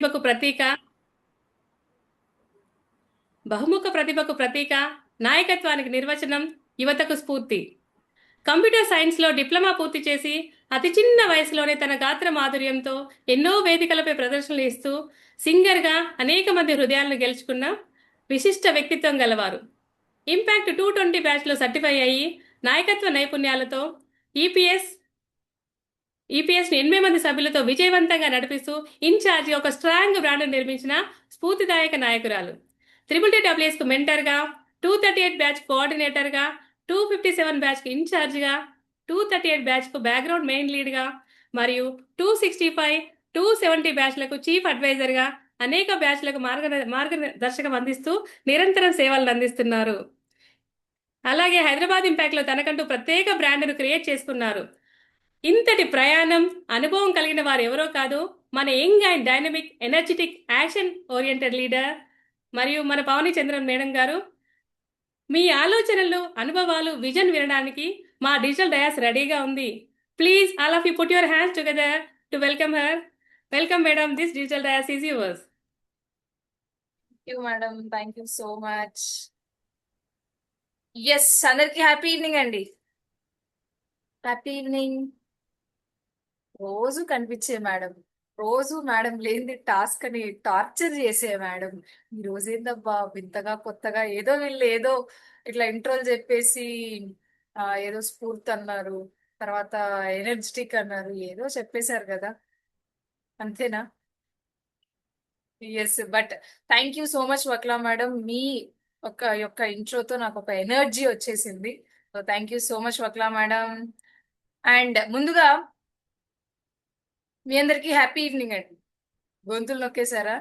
ప్రతిభకు ప్రతీక బహుముఖ ప్రతిభకు ప్రతీక, నాయకత్వానికి నిర్వచనం, యువతకు స్ఫూర్తి. కంప్యూటర్ సైన్స్లో డిప్లొమా పూర్తి చేసి అతి చిన్న వయసులోనే తన గాత్ర మాధుర్యంతో ఎన్నో వేదికలపై ప్రదర్శనలు ఇస్తూ సింగర్గా అనేక మంది హృదయాలను గెలుచుకున్న విశిష్ట వ్యక్తిత్వం గలవారు. ఇంపాక్ట్ 220 బ్యాచ్లో సర్టిఫై అయ్యి నాయకత్వ నైపుణ్యాలతో ఈపీఎస్ ఈపీఎస్ని 8 మంది సభ్యులతో విజయవంతంగా నడిపిస్తూ ఇన్ఛార్జి ఒక స్ట్రాంగ్ బ్రాండ్ నిర్మించిన స్ఫూర్తిదాయక నాయకురాలు. TTTWS మెంటర్గా, 238 బ్యాచ్ కోఆర్డినేటర్గా, 257 బ్యాచ్కి ఇన్ఛార్జిగా, 238 బ్యాచ్కు బ్యాక్గ్రౌండ్ మెయిన్ లీడ్గా మరియు 265, 270 బ్యాచ్లకు చీఫ్ అడ్వైజర్గా అనేక బ్యాచ్లకు మార్గదర్శకం అందిస్తూ నిరంతరం సేవలను అందిస్తున్నారు. అలాగే హైదరాబాద్ ఇంపాక్ట్లో తనకంటూ ప్రత్యేక బ్రాండ్ను క్రియేట్ చేసుకున్నారు. ఇంతటి ప్రయాణం, అనుభవం కలిగిన వారు ఎవరో కాదు, మన young and dynamic, energetic, action oriented leader మరియు మన పవని చంద్రన్ మేడం గారు. మీ ఆలోచనలు, అనుభవాలు, విజన్ వినడానికి మా డిజిటల్ డయాస్ రెడీగా ఉంది. Please all of you put your hands together to welcome her. Welcome madam, this digital dais is yours. Madam, thank you so much. Yes, అందరికి హ్యాపీ ఈవినింగ్ అండి. Happy evening. రోజు కనిపించే madam, రోజు madam లేని task అని torture చేసే madam. ఈ రోజు ఏందబ్బా వింతగా కొత్తగా ఏదో వీళ్ళు ఏదో ఇట్లా ఇంట్రోలు చెప్పేసి ఏదో స్ఫూర్తి అన్నారు, తర్వాత ఎనర్జెటిక్ అన్నారు, ఏదో చెప్పేశారు కదా, అంతేనా? Yes, but thank you so much Vakla madam. మీ యొక్క ఇంట్రోతో నాకు ఒక ఎనర్జీ వచ్చేసింది. So thank you so much Vakla madam. And ముందుగా మీ అందరికి హ్యాపీ ఈవినింగ్ అండి. గొంతులు నొక్కేశారా?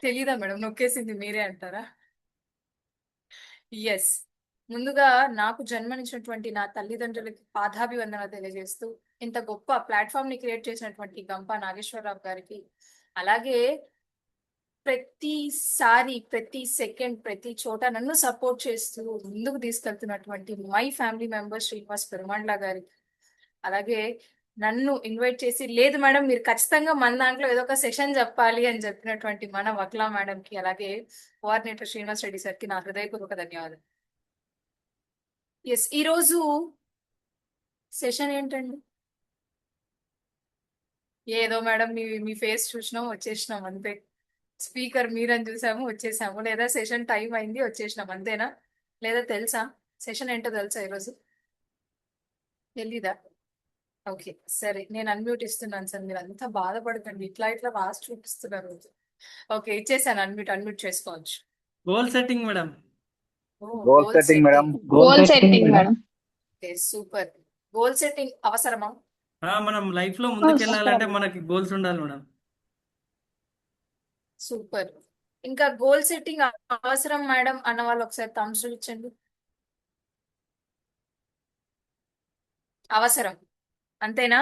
తెలీదా మేడం, నొక్కేసింది మీరే అంటారా? ఎస్, ముందుగా నాకు జన్మనిచ్చినటువంటి నా తల్లిదండ్రులకి పాదాభివందన తెలియజేస్తూ, ఇంత గొప్ప ప్లాట్ఫామ్ ని క్రియేట్ చేసినటువంటి గంపా నాగేశ్వరరావు గారికి, అలాగే ప్రతిసారి, ప్రతి సెకండ్, ప్రతి చోట నన్ను సపోర్ట్ చేస్తూ ముందుకు తీసుకెళ్తున్నటువంటి my family member Srinivas Perumandla గారికి, అలాగే నన్ను ఇన్వైట్ చేసి లేదు మేడం మీరు ఖచ్చితంగా మన దాంట్లో ఏదో ఒక సెషన్ చెప్పాలి అని చెప్పినటువంటి మన వక్లా మేడం కి, అలాగే కోఆర్డినేటర్ శ్రీనివాస్ రెడ్డి సార్ కి నా హృదయపూర్వక ధన్యవాదాలు. ఎస్, ఈరోజు సెషన్ ఏంటండి? ఏదో మేడం మీ మీ ఫేస్ చూసినాం వచ్చేసినాం అంతే. స్పీకర్ మీరని చూసాము వచ్చేసాము, లేదా సెషన్ టైం అయింది వచ్చేసినాం అంతేనా? లేదా తెలుసా సెషన్ ఏంటో తెలుసా ఈరోజు? తెలీదా? ఓకే సరే, నేను అన్మ్యూట్ ఇస్తున్నాను సార్, మీరు అంతా బాధపడకండి, ఇట్లా ఇట్లా రాసి చూపిస్తున్నారు. ఓకే ఇచ్చేసాను, అన్మ్యూట్ చేసుకోవచ్చు. Goal setting madam. Goal setting madam. Goal setting madam. Okay super. Goal setting అవసరమా? మనం లైఫ్ లో ముందుకు వెళ్ళాలంటే మనకి గోల్స్ ఉండాలి మేడం. సూపర్. ఇంకా గోల్ సెట్టింగ్ అవసరం మేడం అన్న వాళ్ళు ఒకసారి థమ్స్ ఇచ్చండి. అవసరం, అంతేనా?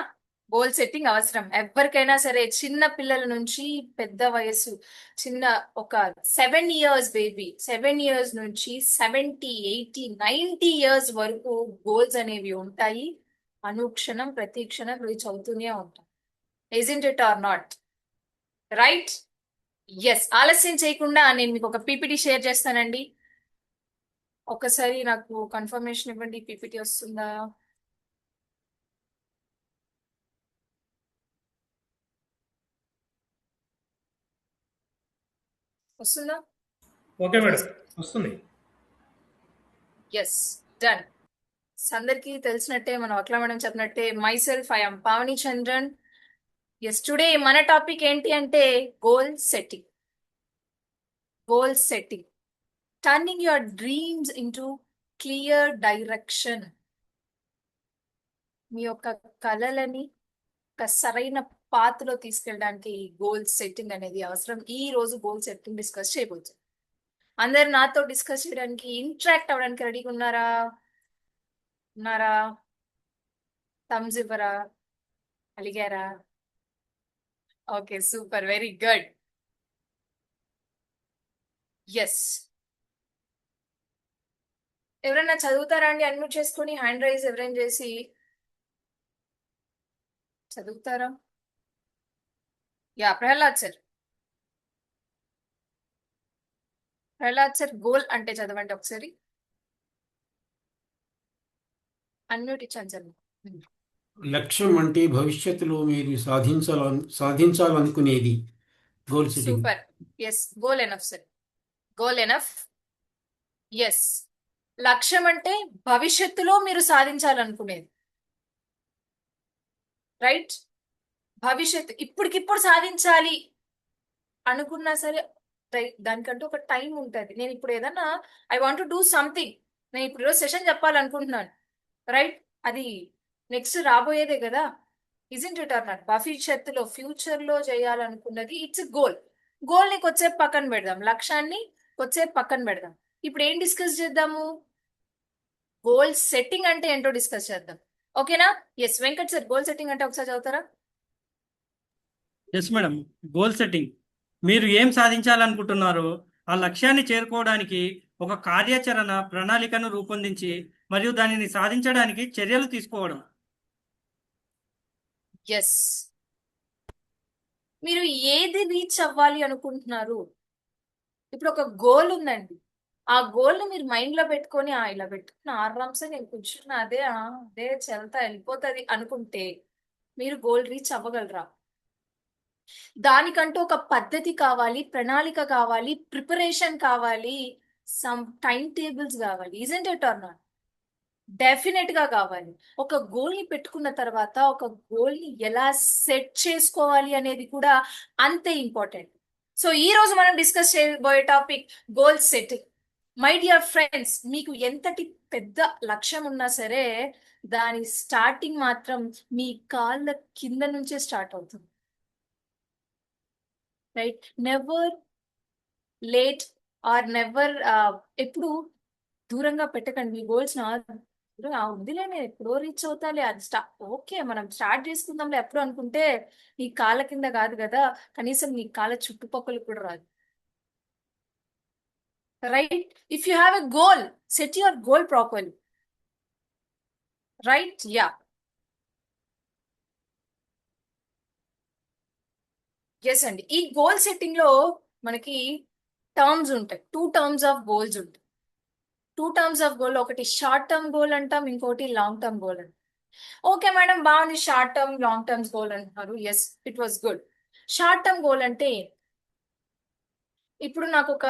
గోల్ సెట్టింగ్ అవసరం ఎవరికైనా సరే, చిన్న పిల్లల నుంచి పెద్ద వయసు, చిన్న ఒక 7 years బేబీ, 7 years నుంచి 70, 80, 90 years వరకు గోల్స్ అనేవి ఉంటాయి. అనుక్షణం ప్రతి క్షణం రీచ్ అవుతూనే ఉంటాం. Isn't it or not? Right? Yes, ఆలస్యం చేయకుండా నేను మీకు ఒక పీపీటీ షేర్ చేస్తానండి. ఒకసారి నాకు కన్ఫర్మేషన్ ఇవ్వండి, పీపీటీ వస్తుందా? వస్తుందా? ఓకే మేడం, వస్తుంది. Yes, done. అందరికీ తెలిసినట్టే, మన వక్లా మేడం చెప్పినట్టే, myself I'm Pavani Chandran. Yes, today మన టాపిక్ ఏంటి అంటే goal setting. Goal setting, turning your dreams into clear direction. మీ యొక్క కలలని ఒక సరైన పాత్రలో తీసుకెళ్ళడానికి గోల్ సెట్టింగ్ అనేది అవసరం. ఈ రోజు గోల్ సెట్టింగ్ డిస్కస్ చేయబోతుంది. అందరు నాతో డిస్కస్ చేయడానికి, ఇంటరాక్ట్ అవ్వడానికి రెడీగా ఉన్నారా? ఉన్నారా? థమ్స్ ఇవ్వరా? అలిగారా? Okay super, very good. Yes, ఎవరైనా చదువుతారా అండి? అన్మ్యూట్ చేసుకొని హ్యాండ్ రైజ్ ఎవరైనా చేసి చదువుతారా? Yeah Prahlad sir. Prahlad sir goal అంటే చదవండి ఒకసారి. అన్మ్యూట్ ఇచ్చాను సార్. లక్ష్యం అంటే భవిష్యత్తులో మీరు సాధించాలనుకునేది. Goal setting. Super. Yes, goal enough sir. Goal enough. Yes, లక్ష్యం అంటే భవిష్యత్తులో మీరు సాధించాలనుకునేది. రైట్. భవిష్యత్తు ఇప్పటికిప్పుడు సాధించాలి అనుకున్నా సరే దానికంటూ ఒక టైం ఉంటుంది. నేను ఇప్పుడు ఏదన్నా I want to do something, నేను ఇప్పుడు ఈరోజు సెషన్ చెప్పాలనుకుంటున్నాను, రైట్? అది నెక్స్ట్ రాబోయేదే కదా. Isn't it or not? భవిష్యత్తులో ఫ్యూచర్ లో చేయాలనుకున్నది ఇట్స్ గోల్. గోల్ ని కొద్దిసేపు పక్కన పెడదాం, లక్ష్యాన్ని కొద్దిసేపు పక్కన పెడదాం. ఇప్పుడు ఏం డిస్కస్ చేద్దాము? గోల్ సెట్టింగ్ అంటే ఏంటో డిస్కస్ చేద్దాం. ఓకేనా? Yes Venkat sir, goal setting అంటే ఒకసారి చదువుతారా? Yes madam. గోల్ సెట్టింగ్, మీరు ఏం సాధించాలనుకుంటున్నారో ఆ లక్ష్యాన్ని చేరుకోవడానికి ఒక కార్యాచరణ ప్రణాళికను రూపొందించి మరియు దానిని సాధించడానికి చర్యలు తీసుకోవడం. ఎస్, మీరు ఏది రీచ్ అవ్వాలి అనుకుంటున్నారు? ఇప్పుడు ఒక గోల్ ఉందండి, ఆ గోల్ ని మీరు మైండ్ లో పెట్టుకొని ఇలా పెట్టుకుని ఆరామ్సే నేను కూర్చున్నా అదే చెల్తా వెళ్ళిపోతుంది అనుకుంటే మీరు గోల్ రీచ్ అవ్వగలరా? దానికంటూ ఒక పద్ధతి కావాలి, ప్రణాళిక కావాలి, ప్రిపరేషన్ కావాలి, సమ్ టైం టేబుల్స్ కావాలి. Isn't it or not? Definite గా కావాలి. ఒక గోల్ ని పెట్టుకున్న తర్వాత ఒక గోల్ ని ఎలా సెట్ చేసుకోవాలి అనేది కూడా అంతే ఇంపార్టెంట్. సో ఈ రోజు మనం డిస్కస్ చేయబోయే topic goal setting. My dear friends, మీకు ఎంతటి పెద్ద లక్ష్యం ఉన్నా సరే దాని స్టార్టింగ్ మాత్రం మీ కాళ్ళ కింద నుంచే స్టార్ట్ అవుతుంది. Right? Never late are never ఎప్పుడు దూరంగా పెట్టకండి మీ గోల్స్. ఉందిలే, నేను ఎప్పుడో రీచ్ అవుతాలే, అది ఓకే మనం స్టార్ట్ చేసుకుందాంలే ఎప్పుడు అనుకుంటే నీ కాళ్ళ కింద కాదు కదా, కనీసం నీ కాళ్ళ చుట్టుపక్కల కూడా రాదు. Right? If you have a goal, set your goal properly. Right? Yeah. Yes అండి, ఈ గోల్ సెట్టింగ్ లో మనకి టర్మ్స్ ఉంటాయి. 2 టర్మ్స్ ఆఫ్ గోల్స్ ఉంటాయి. 2 టర్మ్స్ ఆఫ్ గోల్, ఒకటి షార్ట్ టర్మ్ గోల్ అంటాం, ఇంకోటి లాంగ్ టర్మ్ గోల్ అంటాం. ఓకే మేడం, బాగుంది, short term long terms goal అంటున్నారు. Yes, it was good. Short term goal అంటే ఇప్పుడు నాకు ఒక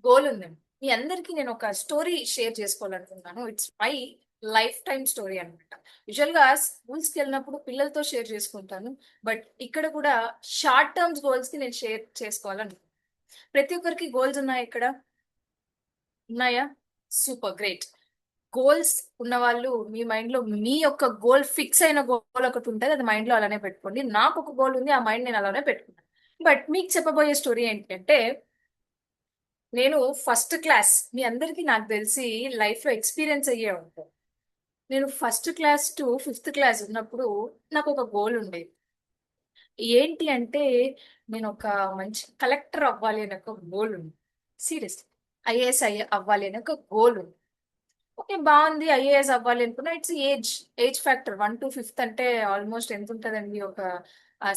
గోల్ ఉందండి, మీ అందరికీ నేను ఒక స్టోరీ షేర్ చేసుకోవాలనుకుంటున్నాను. It's my life time story అనమాట. యూజువల్ గా స్కూల్స్కి వెళ్ళినప్పుడు పిల్లలతో షేర్ చేసుకుంటాను, బట్ ఇక్కడ కూడా షార్ట్ టర్మ్స్ గోల్స్ కి నేను షేర్ చేసుకోవాలనుకుంటున్నాను. ప్రతి ఒక్కరికి గోల్స్ ఉన్నాయా ఇక్కడ? ఉన్నాయా? Super, great. గోల్స్ ఉన్న వాళ్ళు మీ మైండ్ లో మీ యొక్క గోల్, ఫిక్స్ అయిన గోల్ ఒకటి ఉంటుంది, అది మైండ్ లో అలానే పెట్టుకోండి. నాకు ఒక గోల్ ఉంది, ఆ మైండ్ నేను అలానే పెట్టుకున్నాను. బట్ మీకు చెప్పబోయే స్టోరీ ఏంటంటే, నేను ఫస్ట్ క్లాస్, మీ అందరికీ నాకు తెలిసి లైఫ్ లో ఎక్స్పీరియన్స్ అయ్యే ఉంటాను. నేను first class to 5th class ఉన్నప్పుడు నాకు ఒక గోల్ ఉండేది. ఏంటి అంటే నేను ఒక మంచి కలెక్టర్ అవ్వాలి అనే ఒక గోల్ ఉంది. సీరియస్, ఐఏఎస్ అవ్వాలి అనే ఒక గోల్ ఉంది. ఓకే, బాగుంది, ఐఏఎస్ అవ్వాలి అనుకున్నా. It's age factor. 1 to 5th అంటే ఆల్మోస్ట్ ఎంత ఉంటుందండి? ఒక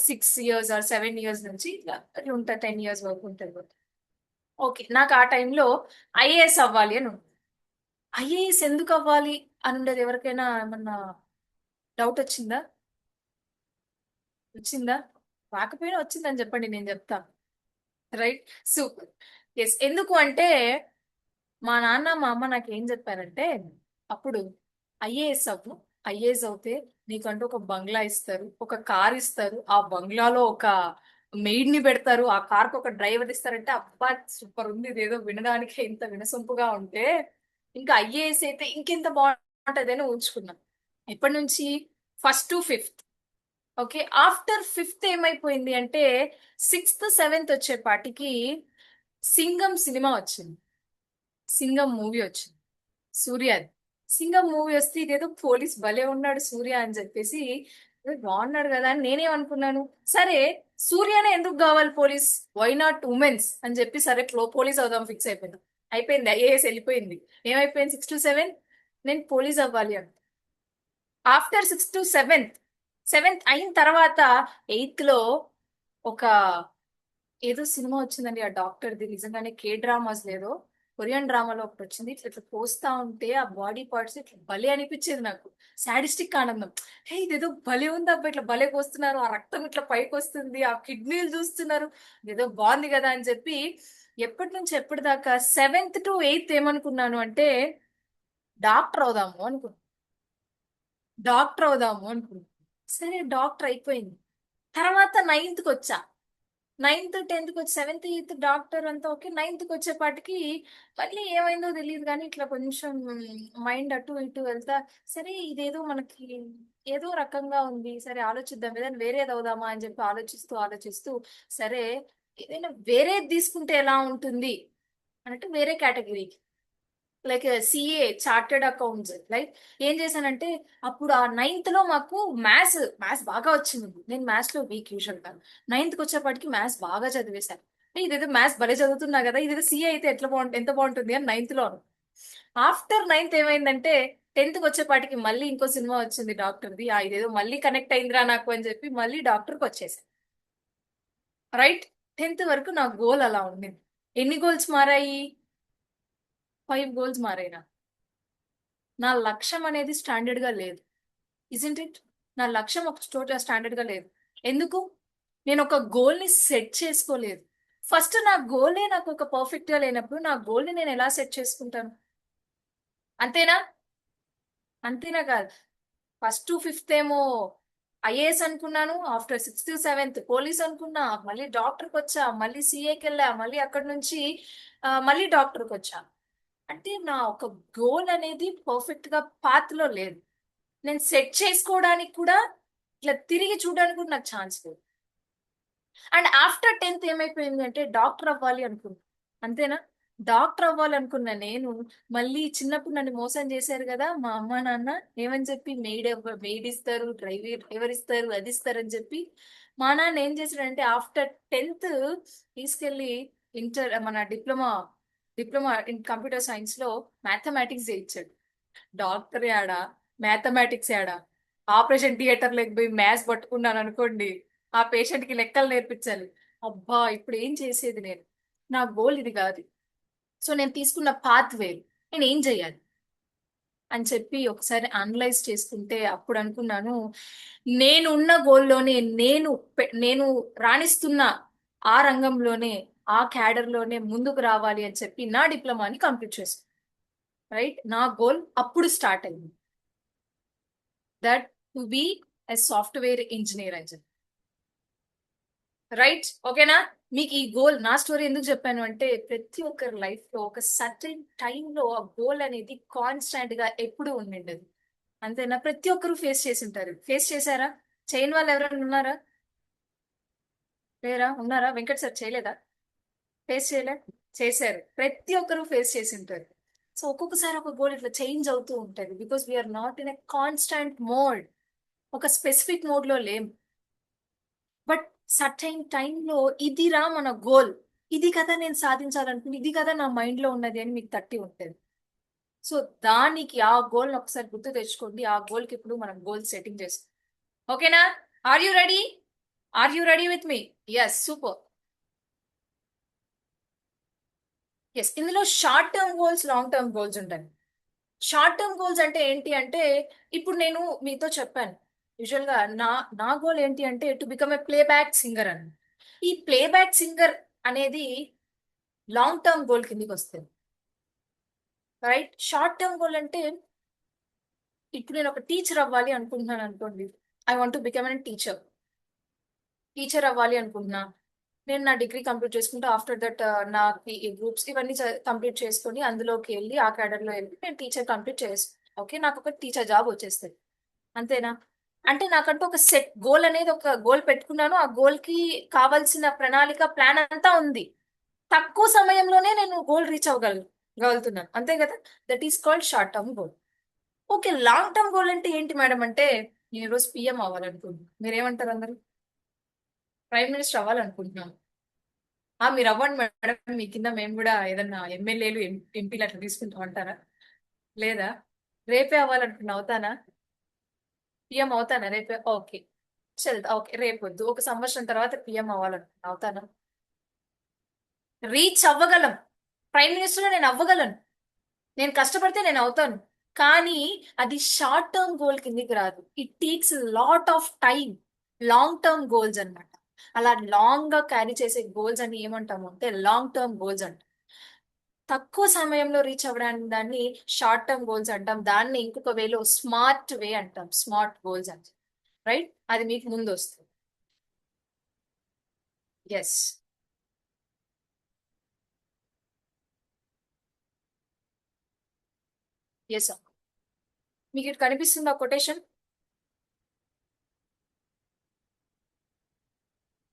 6 years ఆర్ 7 years నుంచి ఇట్లా ఉంటుంది, 10 years వరకు ఉంటుంది. ఓకే, నాకు ఆ టైంలో ఐఏఎస్ అవ్వాలి అని ఉంది. ఐఏఎస్ ఎందుకు అవ్వాలి అని ఉండేది? ఎవరికైనా ఏమన్నా డౌట్ వచ్చిందా? రాకపోయినా వచ్చిందని చెప్పండి, నేను చెప్తాను. రైట్? సూపర్. ఎస్, ఎందుకు అంటే మా నాన్న మా అమ్మ నాకు ఏం చెప్పారంటే, అప్పుడు ఐఏఎస్ అవుతే నీకంటూ ఒక బంగ్లా ఇస్తారు, ఒక కార్ ఇస్తారు, ఆ బంగ్లాలో ఒక మెయిడ్ ని పెడతారు, ఆ కార్ కు ఒక డ్రైవర్ ఇస్తారంటే, అబ్బా సూపర్ ఉంది, ఇదేదో వినడానికి ఇంత వినసొంపుగా ఉంటే ఇంకా ఐఏఎస్ అయితే ఇంకెంత బాగుంటది అని ఊహించుకున్నాను. ఎప్పటి నుంచి? 1st to 5th. Okay, after 5th ఏమైపోయింది అంటే 6th 7th వచ్చేపాటికి సింగం సినిమా వచ్చింది, సింగం మూవీ వచ్చింది, సూర్యది. సింగం మూవీ వస్తే ఇదేదో పోలీస్ భలే ఉన్నాడు సూర్య అని చెప్పేసి, బాగున్నాడు కదా అని నేనేమనుకున్నాను, సరే సూర్యనే ఎందుకు కావాలి పోలీస్, వై నాట్ ఉమెన్స్ అని చెప్పి సరే పోలీస్ అవుదాం ఫిక్స్ అయిపోయింది. అయిపోయింది, ఐఏఎస్ వెళ్ళిపోయింది. ఏమైపోయింది? 6 to 7 నేను పోలీస్ అవ్వాలి అని. ఆఫ్టర్ 6 to 7th అయిన తర్వాత 8th లో ఒక ఏదో సినిమా వచ్చిందండి ఆ డాక్టర్ది, నిజంగానే డ్రామాస్ లేదో కొరియన్ డ్రామాలో ఒకటి వచ్చింది. ఇట్లా ఇట్లా కోస్తా ఉంటే ఆ బాడీ పార్ట్స్ ఇట్లా భలే అనిపించేది నాకు, సాడిస్టిక్ ఆనందం. హే ఇదేదో భలే ఉంది అబ్బా, ఇట్లా భలే కోస్తున్నారు, ఆ రక్తం ఇట్లా పైకి వస్తుంది, ఆ కిడ్నీలు చూస్తున్నారు, ఇదేదో బాగుంది కదా అని చెప్పి ఎప్పటి నుంచి ఎప్పటిదాకా 7th to 8th ఏమనుకున్నాను అంటే డాక్టర్ అవుదాము అనుకున్నాను. సరే డాక్టర్ అయిపోయింది. తర్వాత 9th వచ్చా, 9th 10th వచ్చి 7th 8th డాక్టర్ అంతా ఓకే. 9th వచ్చేపాటికి మళ్ళీ ఏమైందో తెలియదు కానీ ఇట్లా కొంచెం మైండ్ అటు ఇటు వెళ్తా, సరే ఇదేదో మనకి ఏదో రకంగా ఉంది, సరే ఆలోచిద్దాం ఏదైనా వేరేది అవుదామా అని చెప్పి ఆలోచిస్తూ సరే ఏదైనా వేరేది తీసుకుంటే ఎలా ఉంటుంది అన్నట్టు వేరే కేటగిరీకి like CA chartered accounts like ఏం చేశానంటే అప్పుడు ఆ 9th లో మాకు మ్యాథ్స్ బాగా వచ్చింది. నేను మ్యాథ్స్ లో వీక్ యూజువల్ గా. 9th వచ్చేప్పటికి మ్యాథ్స్ బాగా చదివేశాను. ఇదేదో మ్యాథ్స్ భలే చదువుతున్నా కదా, ఇదేదో సిఏ అయితే ఎంత బాగుంటుంది అని 9th లో. ఆఫ్టర్ 9th ఏమైందంటే 10th వచ్చేపాటికి మళ్ళీ ఇంకో సినిమా వచ్చింది డాక్టర్ది, ఇదేదో మళ్ళీ కనెక్ట్ అయిందిరా నాకు అని చెప్పి మళ్ళీ డాక్టర్కి వచ్చేసాను. రైట్, 10th వరకు నా గోల్ అలా ఉండింది. ఎన్ని గోల్స్ మారాయి? 5 గోల్స్ మారాయినా. నా లక్ష్యం అనేది స్టాండర్డ్ గా లేదు, ఇజంట్ ఇట్? నా లక్ష్యం ఒక చోట స్టాండర్డ్ గా లేదు. ఎందుకు? నేను ఒక గోల్ ని సెట్ చేసుకోలేదు. ఫస్ట్ నా గోలే నాకు ఒక పర్ఫెక్ట్ గా లేనప్పుడు నా గోల్ ని నేను ఎలా సెట్ చేసుకుంటాను? అంతేనా? కాదు. ఫస్ట్ టు 5th ఏమో ఐఏఎస్ అనుకున్నాను, ఆఫ్టర్ 6th 7th పోలీస్ అనుకున్నా, మళ్ళీ డాక్టర్కి వచ్చా, మళ్ళీ సిఏకి వెళ్ళా, మళ్ళీ అక్కడ నుంచి మళ్ళీ డాక్టర్కి వచ్చా. అంటే నా ఒక గోల్ అనేది పర్ఫెక్ట్ గా పాత్ లో లేదు. నేను సెట్ చేసుకోవడానికి కూడా ఇట్లా తిరిగి చూడడానికి కూడా నాకు ఛాన్స్ లేదు. అండ్ ఆఫ్టర్ 10th ఏమైపోయింది అంటే డాక్టర్ అవ్వాలి అనుకున్నా. అంతేనా? డాక్టర్ అవ్వాలి అనుకున్నా నేను. మళ్ళీ చిన్నప్పుడు నన్ను మోసం చేశారు కదా మా అమ్మ నాన్న, ఏమని చెప్పి మెయిడ్ ఇస్తారు, డ్రైవర్ ఇస్తారు, అది ఇస్తారు అని చెప్పి మా నాన్న ఏం చేశాడంటే ఆఫ్టర్ 10th తీసుకెళ్లి మన డిప్లొమా ఇన్ కంప్యూటర్ సైన్స్ లో మ్యాథమెటిక్స్ చేయించాడు. డాక్టర్ యాడా, మ్యాథమెటిక్స్ యాడా? ఆపరేషన్ థియేటర్ లేక పోయి మ్యాథ్స్ పట్టుకున్నాను అనుకోండి, ఆ పేషెంట్ కి లెక్కలు నేర్పించాలి. అబ్బా ఇప్పుడు ఏం చేసేది నేను? నా గోల్ ఇది కాదు. సో నేను తీసుకున్న పాత్ వేరు, నేను ఏం చెయ్యాలి అని చెప్పి ఒకసారి అనలైజ్ చేసుకుంటే అప్పుడు అనుకున్నాను, నేను ఉన్న గోల్లోనే నేను రాణిస్తున్న ఆ రంగంలోనే ఆ క్యాడర్ లోనే ముందుకు రావాలి అని చెప్పి నా డిప్లొమాని కంప్లీట్ చేసుకున్నాను. రైట్, నా గోల్ అప్పుడు స్టార్ట్ అయింది, that to be a software engineer అని చెప్పి. రైట్, ఓకేనా? మీకు ఈ గోల్, నా స్టోరీ ఎందుకు చెప్పాను అంటే ప్రతి ఒక్కరి లైఫ్ లో ఒక సర్టెన్ టైంలో ఆ గోల్ అనేది కాన్స్టాంట్ గా ఎప్పుడు ఉండిండదు. అంతేనా? ప్రతి ఒక్కరు ఫేస్ చేసి ఉంటారు. ఫేస్ చేశారా? చేయని వాళ్ళు ఎవరైనా ఉన్నారా? లేరా? ఉన్నారా? వెంకట్ సార్ చేయలేదా? ఫేస్ చేయలే? చేశారు. ప్రతి ఒక్కరు ఫేస్ చేసి ఉంటారు. సో ఒక్కొక్కసారి ఒక గోల్ ఇట్లా చేంజ్ అవుతూ ఉంటది, because we're not in a constant mode, ఒక స్పెసిఫిక్ మోడ్ లో లేం. బట్ సర్టైన్ టైంలో ఇదిరా మన గోల్, ఇది కదా నేను సాధించాలనుకుంది, ఇది కదా నా మైండ్ లో ఉన్నది అని మీకు తట్టి ఉంటుంది. సో దానికి ఆ గోల్ ఒకసారి గుర్తు తెచ్చుకోండి. ఆ గోల్ కి ఇప్పుడు మనం గోల్ సెట్టింగ్ చేస్తాం. ఓకేనా? Are you ready? With me? Yes, super. Yes, ఇందులో short term goals, long term goals ఉంటాయి. షార్ట్ టర్మ్ గోల్స్ అంటే ఏంటి అంటే ఇప్పుడు నేను మీతో చెప్పాను, యూజువల్ గా నా గోల్ ఏంటి అంటే to become a playback singer అని. ఈ ప్లేబ్యాక్ సింగర్ అనేది లాంగ్ టర్మ్ గోల్ కిందకి వస్తుంది. రైట్, షార్ట్ టర్మ్ గోల్ అంటే ఇప్పుడు నేను ఒక టీచర్ అవ్వాలి అనుకుంటున్నాను అనుకోండి, I want to become an teacher అవ్వాలి అనుకుంటున్నా. నేను నా డిగ్రీ కంప్లీట్ చేసుకుంటే ఆఫ్టర్ దట్ నా గ్రూప్స్ ఇవన్నీ కంప్లీట్ చేసుకొని అందులోకి వెళ్ళి ఆ క్యాడర్లో వెళ్ళి నేను టీచర్ కంప్లీట్ చేస్తాను. ఓకే, నాకు ఒక టీచర్ జాబ్ వచ్చేస్తుంది. అంతేనా? అంటే నాకంటూ ఒక సెట్ గోల్ అనేది, ఒక గోల్ పెట్టుకున్నాను, ఆ గోల్ కి కావాల్సిన ప్రణాళిక, ప్లాన్ అంతా ఉంది. తక్కువ సమయంలోనే నేను గోల్ రీచ్ అవ్వగలుగుతున్నాను. అంతే కదా? That is called short term goal. Okay, long term goal అంటే ఏంటి మేడం అంటే నేను ఈరోజు పిఎం అవ్వాలనుకుంటున్నాను. మీరేమంటారు అందరు? ప్రైమ్ మినిస్టర్ అవ్వాలనుకుంటున్నాను. మీరు అవ్వండి మేడం, మీ కింద మేము కూడా ఏదన్నా ఎమ్మెల్యేలు ఎంపీలు అట్లా తీసుకుంటాం అంటారా? లేదా? రేపే అవ్వాలనుకున్నా అవుతానా? పిఎం అవుతానా రేపే? ఓకే, ఓకే, రేపొద్దు ఒక సంవత్సరం తర్వాత పిఎం అవ్వాలనుకుంటున్నా, అవుతాను? రీచ్ అవ్వగలం, ప్రైమ్ మినిస్టర్ నేను అవ్వగలను, నేను కష్టపడితే నేను అవుతాను. కానీ అది షార్ట్ టర్మ్ గోల్ కిందికి రాదు. It takes lot of time, long term goals అన్నమాట. అలా లాంగ్ గా క్యారీ చేసే గోల్స్ అని ఏమంటాము అంటే లాంగ్ టర్మ్ గోల్స్ అంటాం. తక్కువ సమయంలో రీచ్ అవ్వడానికి దాన్ని షార్ట్ టర్మ్ గోల్స్ అంటాం. దాన్ని ఇంకొక వేలో స్మార్ట్ వే అంటాం, స్మార్ట్ గోల్స్ అంటాం. రైట్, అది మీకు ముందు వస్తుంది. Yes, yes. మీకు ఇటు కనిపిస్తుందా quotation?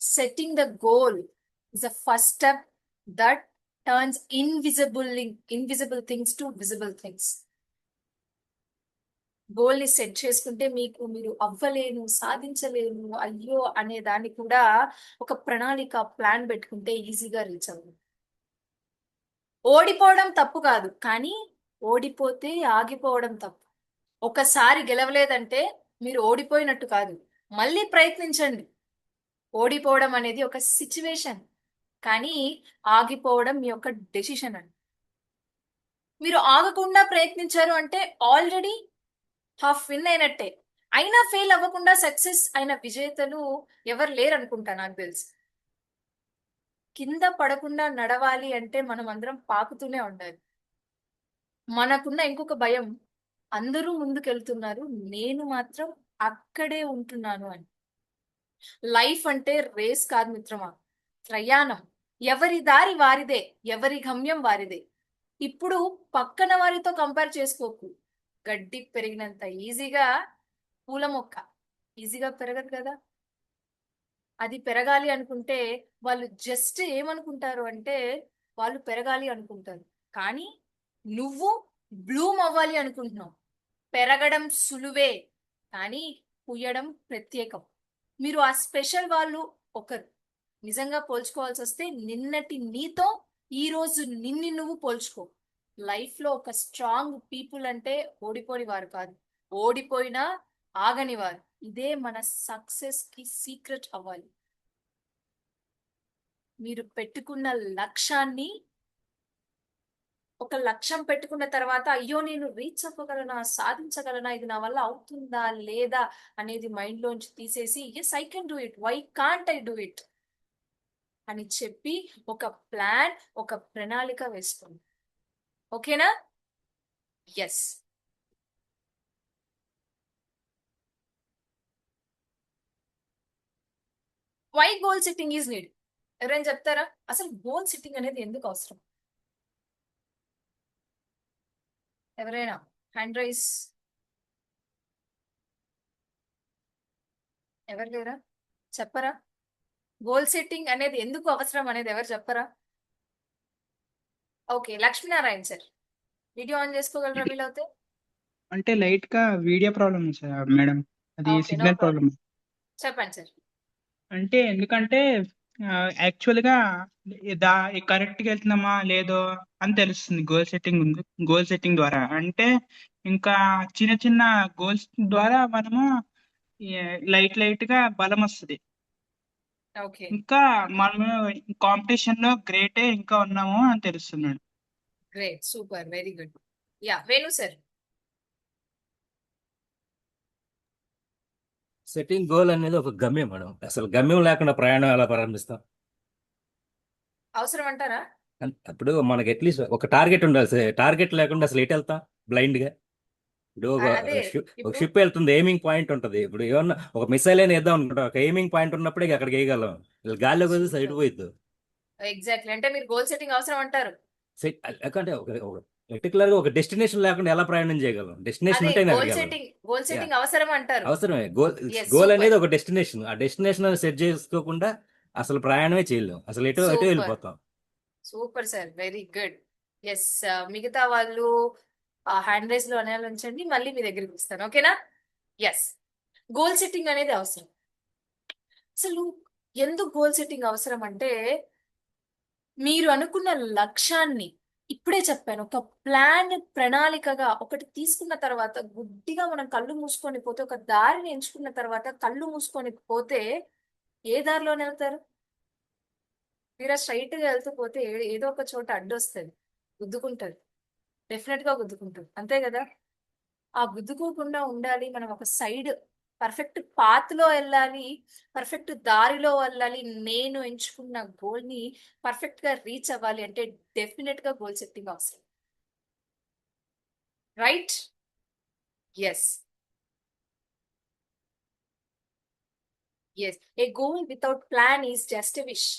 Setting the goal is the first step that turns invisible things to visible things. Goal ని సెట్ చేసుకుంటే మీరు అవ్వలేను, సాధించలేను, అయ్యో అనే దాన్ని కూడా ఒక ప్రణాళిక, ప్లాన్ పెట్టుకుంటే ఈజీగా రీచ్ అవ్వదు. ఓడిపోవడం తప్పు కాదు, కానీ ఓడిపోతే ఆగిపోవడం తప్పు. ఒకసారి గెలవలేదంటే మీరు ఓడిపోయినట్టు కాదు, మళ్ళీ ప్రయత్నించండి. ఓడిపోవడం అనేది ఒక సిచ్యువేషన్, కానీ ఆగిపోవడం మీ యొక్క డెసిషన్ అండి. మీరు ఆగకుండా ప్రయత్నించారు అంటే ఆల్రెడీ హాఫ్ విన్ అయినట్టే. అయినా ఫెయిల్ అవ్వకుండా సక్సెస్ అయిన విజేతలు ఎవరు లేరు అనుకుంటా నాకు తెలిసి. కింద పడకుండా నడవాలి అంటే మనం అందరం పాకుతూనే ఉండాలి. మనకున్న ఇంకొక భయం, అందరూ ముందుకెళ్తున్నారు, నేను మాత్రం అక్కడే ఉంటున్నాను అని. లైఫ్ అంటే రేస్ కాదు మిత్రమా, ప్రయాణం. ఎవరి దారి వారిదే, ఎవరి గమ్యం వారిదే. ఇప్పుడు పక్కన వారితో కంపేర్ చేసుకోకు. గడ్డి పెరిగినంత ఈజీగా పూల మొక్క ఈజీగా పెరగదు కదా. అది పెరగాలి అనుకుంటే వాళ్ళు జస్ట్ ఏమనుకుంటారు అంటే వాళ్ళు పెరగాలి అనుకుంటారు, కానీ నువ్వు బ్లూమ్ అవ్వాలి అనుకుంటున్నావు. పెరగడం సులువే, కానీ పుయ్యడం ప్రత్యేకం. మీరు ఆ స్పెషల్ వాళ్ళు ఒకరు. నిజంగా పోల్చుకోవాల్సి వస్తే నిన్నటి నీతో ఈ రోజు నిన్ను నువ్వు పోల్చుకో. లైఫ్ లో ఒక స్ట్రాంగ్ పీపుల్ అంటే ఓడిపోని వారు కాదు, ఓడిపోయినా ఆగని వారు. ఇదే మన సక్సెస్ కి సీక్రెట్ అవ్వాలి. మీరు పెట్టుకున్న లక్ష్యాన్ని, ఒక లక్ష్యం పెట్టుకున్న తర్వాత అయ్యో నేను రీచ్ అవ్వగలనా, సాధించగలనా, ఇది నా వల్ల అవుతుందా లేదా అనేది మైండ్ లోంచి తీసేసి yes I can do it, why can't I do it అని చెప్పి ఒక ప్లాన్, ఒక ప్రణాళిక వేసుకోండి. ఓకేనా? Yes. Why goal setting is need? ఎవరైనా చెప్తారా? అసలు గోల్ సెట్టింగ్ అనేది ఎందుకు అవసరం? ఎవరైనా హ్యాండ్ రైస్? ఎవరు లేరా? చెప్పరా? గోల్ సెట్టింగ్ అనేది ఎందుకు అవసరం అనేది ఎవరు చెప్పరా? Okay, Lakshminarayana sir video on చేసుకోగలరా వీలవుతే? అంటే లైట్ గా వీడియో ప్రాబ్లమ్ సార్ మేడం, అది okay, no signal problem, problem. చెప్పండి సార్. అంటే ఎందుకంటే యాక్చువల్ గా దా కరెక్ట్ గా వెళ్తున్నామా లేదో అని తెలుస్తుంది గోల్ సెట్టింగ్ ద్వారా. అంటే ఇంకా చిన్న చిన్న గోల్స్ ద్వారా మనము లైట్ గా బలం వస్తుంది. ఓకే, ఇంకా మనము కాంపిటీషన్ లో గ్రేటే ఇంకా ఉన్నాము అని తెలుస్తున్నాడు. Great, super, very good. Ya, Venu sir. Setting goal అనేది ఒక గమ్యం మేడం. అసలు గమ్యం లేకుండా ప్రయాణం ఎలా ప్రారంభిస్తాం? అవసరం అంటారా? అప్పుడు మనకి అట్లీస్ట్ ఒక టార్గెట్ ఉండాలి. టార్గెట్ లేకుండా అసలు ఎటు వెళ్తాం? బ్లైండ్ గా. ఇప్పుడు ఒక అదే ఒక ఇప్పుడు షిప్ వెళ్తుంది, ఎయిమింగ్ పాయింట్ ఉంటుంది. ఇప్పుడు ఏమన్నా ఒక మిసైల్ అయినా వేద్దాం అనుకుంటాం, ఒక ఎయిమింగ్ పాయింట్ ఉన్నప్పుడే అక్కడికి వేయగలం. గాల్లో కొద్ది సైడ్ పోయిద్దు. ఎగ్జాక్ట్లీ, అంటే మీరు గోల్ సెట్టింగ్ అవసరం అంటారు. అంటే ఒక పర్టికులర్ గా ఒక డెస్టినేషన్ లేకుండా ఎలా ప్రయాణం చేయగలం? డెస్టినేషన్ అదే ఉంటే గోల్ వెళ్ళగలం. సెట్టింగ్ అవసరం అంటారు. అవసరమే. Goal Yes, goal super. అనేది ఒక డెస్టినేషన్. ఆ డెస్టినేషన్ సెట్ చేసుకోకుండా అసలు ప్రయాణమే చేయలేం. అసలు ఎటు Super. వెళ్ళిపోతాం. Super sir, very good. Yes, మిగతా వాళ్ళు హ్యాండ్ రైస్ లో అనేయాలి ఉంచండి, మళ్ళీ మీ దగ్గరికి వస్తాను. ఓకేనా? ఎస్, గోల్ సెట్టింగ్ అనేది అవసరం. అసలు ఎందుకు గోల్ సెట్టింగ్ అవసరం అంటే మీరు అనుకున్న లక్ష్యాన్ని ఇప్పుడే చెప్పాను, ఒక ప్రణాళికగా ఒకటి తీసుకున్న తర్వాత గుడ్డిగా మనం కళ్ళు మూసుకొని పోతే, ఒక దారిని ఎంచుకున్న తర్వాత కళ్ళు మూసుకొని పోతే ఏ దారిలో వెళ్తారు? తీరా స్ట్రైట్ గా వెళ్తూ పోతే ఏదో ఒక చోట అడ్డు వస్తుంది, గుద్దుకుంటారు, డెఫినెట్ గా గుద్దుకుంటారు, అంతే కదా? ఆ గుద్దుకోకుండా ఉండాలి, మనం ఒక సైడ్ పర్ఫెక్ట్ పాత్ లో వెళ్ళాలి, పర్ఫెక్ట్ దారిలో వెళ్ళాలి. నేను ఎంచుకున్న గోల్ ని పర్ఫెక్ట్ గా రీచ్ అవ్వాలి అంటే డెఫినెట్ గా గోల్ సెట్టింగ్ అవసరం, right? Yes, yes. A goal without plan is just a wish.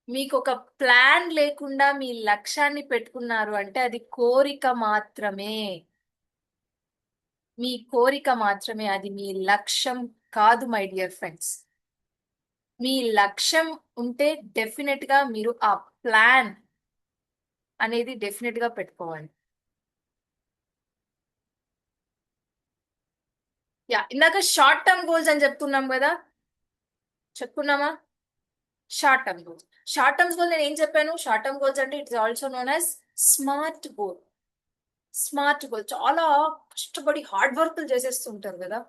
మీకు ఒక ప్లాన్ లేకుండా మీ లక్ష్యాన్ని పెట్టుకున్నారు అంటే అది కోరిక మాత్రమే, మీ కోరిక మాత్రమే, అది మీ లక్ష్యం కాదు మై డియర్ ఫ్రెండ్స్. మీ లక్ష్యం ఉంటే డెఫినెట్ గా మీరు ఆ ప్లాన్ అనేది డెఫినెట్ గా పెట్టుకోవాలి. ఇందాక షార్ట్ టర్మ్ గోల్స్ అని చెప్తున్నాం కదా, చెప్పుకున్నామా? Short term goals. Short terms goal నేను ఏం చెప్పాను? షార్ట్ టర్మ్ గోల్స్ అంటే it's also known as smart goal. Smart goal చాలా కష్టపడి హార్డ్ వర్క్లు చేసేస్తుంటారు కదా,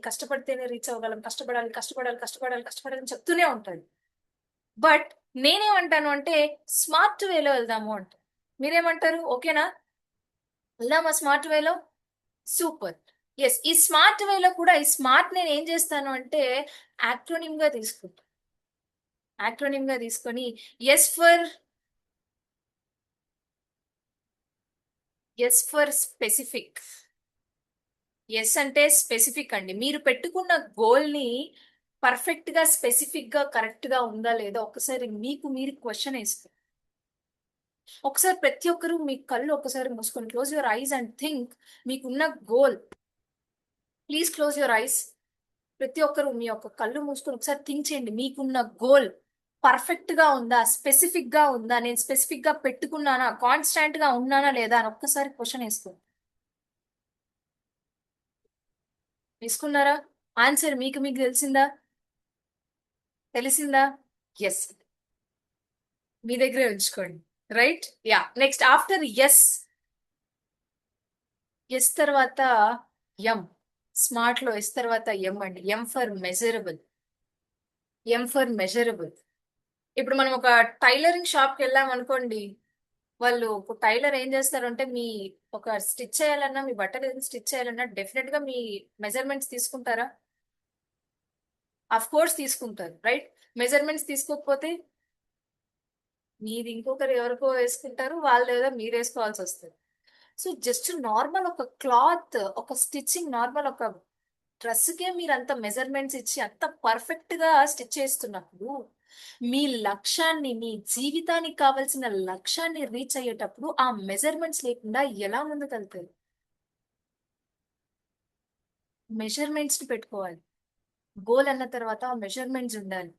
కష్టపడితేనే రీచ్ అవ్వగలం, కష్టపడాలి కష్టపడాలి కష్టపడాలి కష్టపడాలి అని చెప్తూనే ఉంటాడు. బట్ నేనేమంటాను అంటే స్మార్ట్ వేలో వెళ్దాము అంటే. మీరేమంటారు? ఓకేనా, వెళ్దామా స్మార్ట్ వేలో? సూపర్. ఎస్, ఈ స్మార్ట్ వేలో కూడా ఈ స్మార్ట్ నేను ఏం చేస్తాను అంటే యాక్రోనిమ్ గా తీసుకుంటాను. యాక్రోనిమ్ గా తీసుకొని ఎస్ ఫర్ స్పెసిఫిక్. ఎస్ అంటే స్పెసిఫిక్ అండి. మీరు పెట్టుకున్న గోల్ ని పర్ఫెక్ట్ గా స్పెసిఫిక్ గా కరెక్ట్ గా ఉందా లేదా ఒకసారి మీకు మీరు క్వశ్చన్ వేస్తారు. ఒకసారి ప్రతి ఒక్కరు మీ కళ్ళు ఒకసారి మూసుకొని close your eyes and think మీకున్న goal. Please close your eyes. ప్రతి ఒక్కరు మీ యొక్క కళ్ళు మూసుకొని ఒకసారి థింక్ చేయండి, మీకున్న గోల్ పర్ఫెక్ట్ గా ఉందా, స్పెసిఫిక్ గా ఉందా, నేను స్పెసిఫిక్ గా పెట్టుకున్నానా, కాన్స్టాంట్ గా ఉన్నానా లేదా అని ఒక్కసారి క్వశ్చన్ వేసుకోండి. వేసుకున్నారా? ఆన్సర్ మీకు మీకు తెలిసిందా? ఎస్, మీ దగ్గరే ఉంచుకోండి, రైట్? నెక్స్ట్ ఆఫ్టర్ ఎస్ తర్వాత ఎం. స్మార్ట్ లో ఎస్ తర్వాత ఎం అండి. M for measurable. ఇప్పుడు మనం ఒక టైలరింగ్ షాప్ కి వెళ్ళాం అనుకోండి, వాళ్ళు టైలర్ ఏం చేస్తారంటే మీ ఒక స్టిచ్ చేయాలన్నా, మీ బట్టలు ఏదైనా స్టిచ్ చేయాలన్నా డెఫినెట్ గా మీ మెజర్మెంట్స్ తీసుకుంటారా? అఫ్ కోర్స్ తీసుకుంటారు, రైట్? మెజర్మెంట్స్ తీసుకోకపోతే మీది ఇంకొకరు ఎవరికో వేసుకుంటారు, వాళ్ళు లేదా మీరు వేసుకోవాల్సి వస్తుంది. సో జస్ట్ నార్మల్ ఒక క్లాత్, ఒక స్టిచ్చింగ్, నార్మల్ ఒక డ్రెస్ కే మీరు అంత మెజర్మెంట్స్ ఇచ్చి అంత పర్ఫెక్ట్ గా స్టిచ్ చేస్తున్నప్పుడు మీ లక్ష్యాన్ని, మీ జీవితానికి కావాల్సిన లక్ష్యాన్ని రీచ్ అయ్యేటప్పుడు ఆ మెజర్మెంట్స్ లేకుండా ఎలా ముందుకెళ్తారు? మెజర్మెంట్స్ ని పెట్టుకోవాలి. గోల్ అన్న తర్వాత ఆ మెజర్మెంట్స్ ఉండాలి.